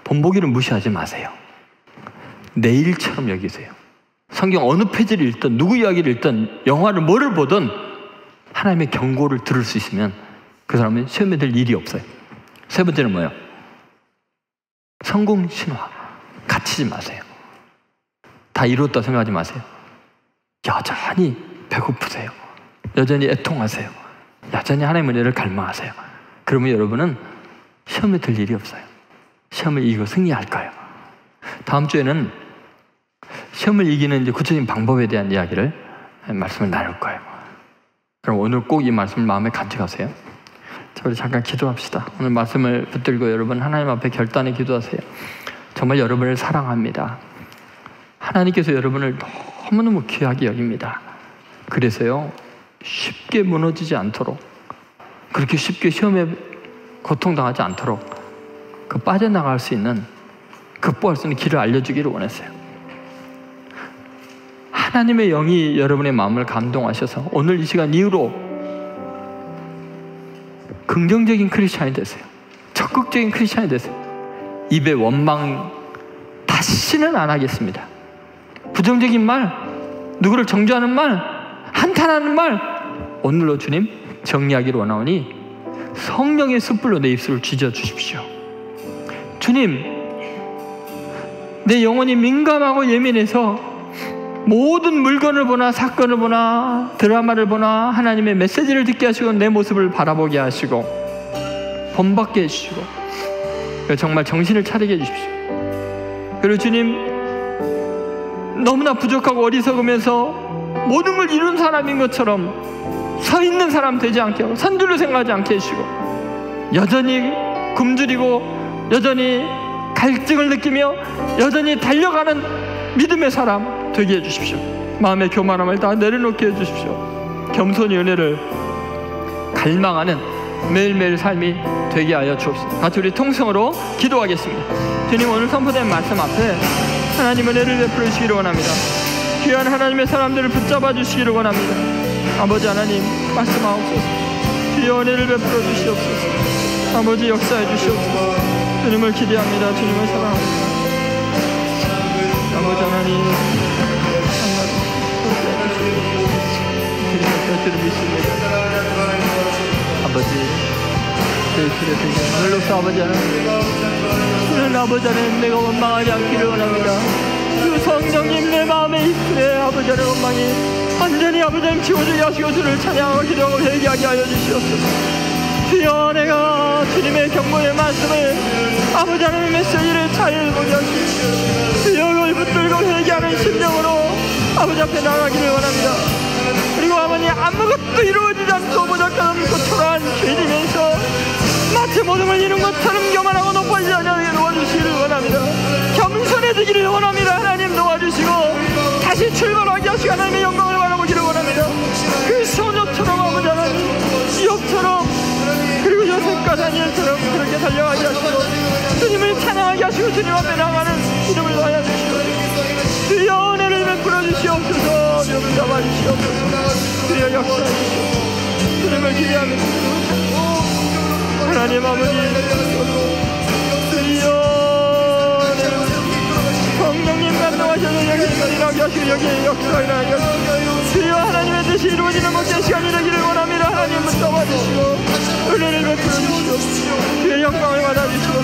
[SPEAKER 3] 본보기를 무시하지 마세요. 내일처럼 여기세요. 성경 어느 페이지를 읽든 누구 이야기를 읽든 영화를 뭐를 보든 하나님의 경고를 들을 수 있으면 그 사람은 시험에 들 일이 없어요. 세 번째는 뭐예요? 성공 신화. 갇히지 마세요. 다 이뤘다 생각하지 마세요. 여전히 배고프세요. 여전히 애통하세요. 여전히 하나님의 은혜를 갈망하세요. 그러면 여러분은 시험에 들 일이 없어요. 시험을 이기고 승리할 거예요. 다음 주에는 시험을 이기는 이제 구체적인 방법에 대한 이야기를 말씀을 나눌 거예요. 그럼 오늘 꼭 이 말씀을 마음에 간직하세요. 자, 우리 잠깐 기도합시다. 오늘 말씀을 붙들고 여러분 하나님 앞에 결단에 기도하세요. 정말 여러분을 사랑합니다. 하나님께서 여러분을 너무너무 귀하게 여깁니다. 그래서요, 쉽게 무너지지 않도록, 그렇게 쉽게 시험에 고통당하지 않도록 그 빠져나갈 수 있는, 극복할 수 있는 길을 알려주기를 원했어요. 하나님의 영이 여러분의 마음을 감동하셔서 오늘 이 시간 이후로 긍정적인 크리스찬이 되세요. 적극적인 크리스찬이 되세요. 입에 원망 다시는 안 하겠습니다. 부정적인 말, 누구를 정죄하는 말, 한탄하는 말, 오늘로 주님 정리하기를 원하오니 성령의 숯불로 내 입술을 쥐져 주십시오. 주님, 내 영혼이 민감하고 예민해서 모든 물건을 보나 사건을 보나 드라마를 보나 하나님의 메시지를 듣게 하시고 내 모습을 바라보게 하시고 본받게 해주시고 정말 정신을 차리게 해주십시오. 그리고 주님, 너무나 부족하고 어리석으면서 모든 걸 이룬 사람인 것처럼 서 있는 사람 되지 않게 하고 선줄로 생각하지 않게 해주시고 여전히 굶주리고 여전히 갈증을 느끼며 여전히 달려가는 믿음의 사람 되게 해주십시오. 마음의 교만함을 다 내려놓게 해주십시오. 겸손히 은혜를 갈망하는 매일매일 삶이 되게 하여 주옵소서. 같이 우리 통성으로 기도하겠습니다. 주님, 오늘 선포된 말씀 앞에 하나님 은혜를 베풀어 주시기를 원합니다. 귀한 하나님의 사람들을 붙잡아 주시기를 원합니다. 아버지 하나님, 말씀하옵소서. 주여 은혜를 베풀어 주시옵소서. 아버지 역사해 주시옵소서. 주님을 기대합니다. 주님을 사랑합니다. 아버지 하나님, 주님을 믿습니다. 아버지, 오늘로서 아버지 하나님, 오늘 아버지 하나님, 내가 원망하지 않기를 원합니다. 그 성령님 내 마음에 있으래 아버지 하나님 원망이 완전히 아버지 하나님 지워지게 하시고 주를 찬양하고 기도하고 회개하게 하여 주시옵소서. 주여, 내가 주님의 경고의 말씀을 아버지 하나님의 메시지를 잘 보게 하시고 주여, 그걸 붙들고 회개하는 심령으로 아버지 앞에 나가기를 원합니다. 그리고 아버지, 아무것도 이루어지지 않고 부족한 초라한 죄지면서 마치 모든 걸 이룬 것처럼 교만하고 높아지지 않게 도와주시기를 원합니다. 겸손해지기를 원합니다. 하나님 도와주시고 다시 출발하게 하시고 하나님의 영광을 바라보기를 원합니다. 그 소녀처럼 아버지 하나님, 기업처럼 그리고 요셉과 다니엘처럼 그렇게 달려가게 하시고 주님을 찬양하게 하시고 주님 앞에 나가는 이름을 더하여 주시고 주여 은혜를 베풀어 주시옵소서. 주님 잡아 주시옵소서. 주여 역사해 주시옵소서. 주님을 기대하며 하나님 아버지, 주여 성령님 감동하셔서 여기 일하게 하시고 여기 역사 일하게 하시고 주여 하나님의 뜻이 이루어지는 모든 시간이 되기를 원합니다. 하나님 붙잡아 주시고 은혜를 베풀어 주시고 주의 영광을 받아 주시고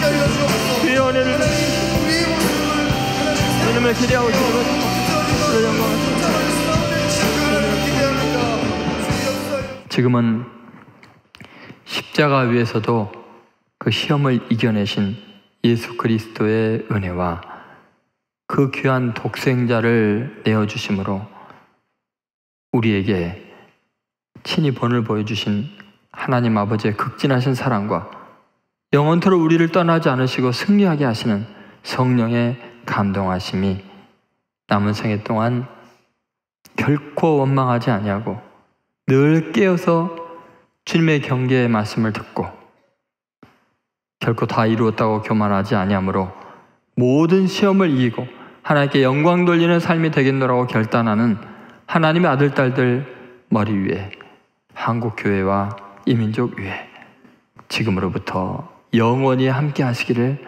[SPEAKER 3] 주의 은혜를 베풀어 주시고 주님을 기대하고 있습니다. 주의 영광을 지금은 십자가 위에서도 그 시험을 이겨내신 예수 그리스도의 은혜와 그 귀한 독생자를 내어주심으로 우리에게 친히 본을 보여주신 하나님 아버지의 극진하신 사랑과 영원토록 우리를 떠나지 않으시고 승리하게 하시는 성령의 감동하심이 남은 생애 동안 결코 원망하지 아니하고 늘 깨어서 주님의 경계의 말씀을 듣고 결코 다 이루었다고 교만하지 아니하므로 모든 시험을 이기고 하나님께 영광 돌리는 삶이 되겠노라고 결단하는 하나님의 아들, 딸들 머리 위에 한국교회와 이민족 위에 지금으로부터 영원히 함께 하시기를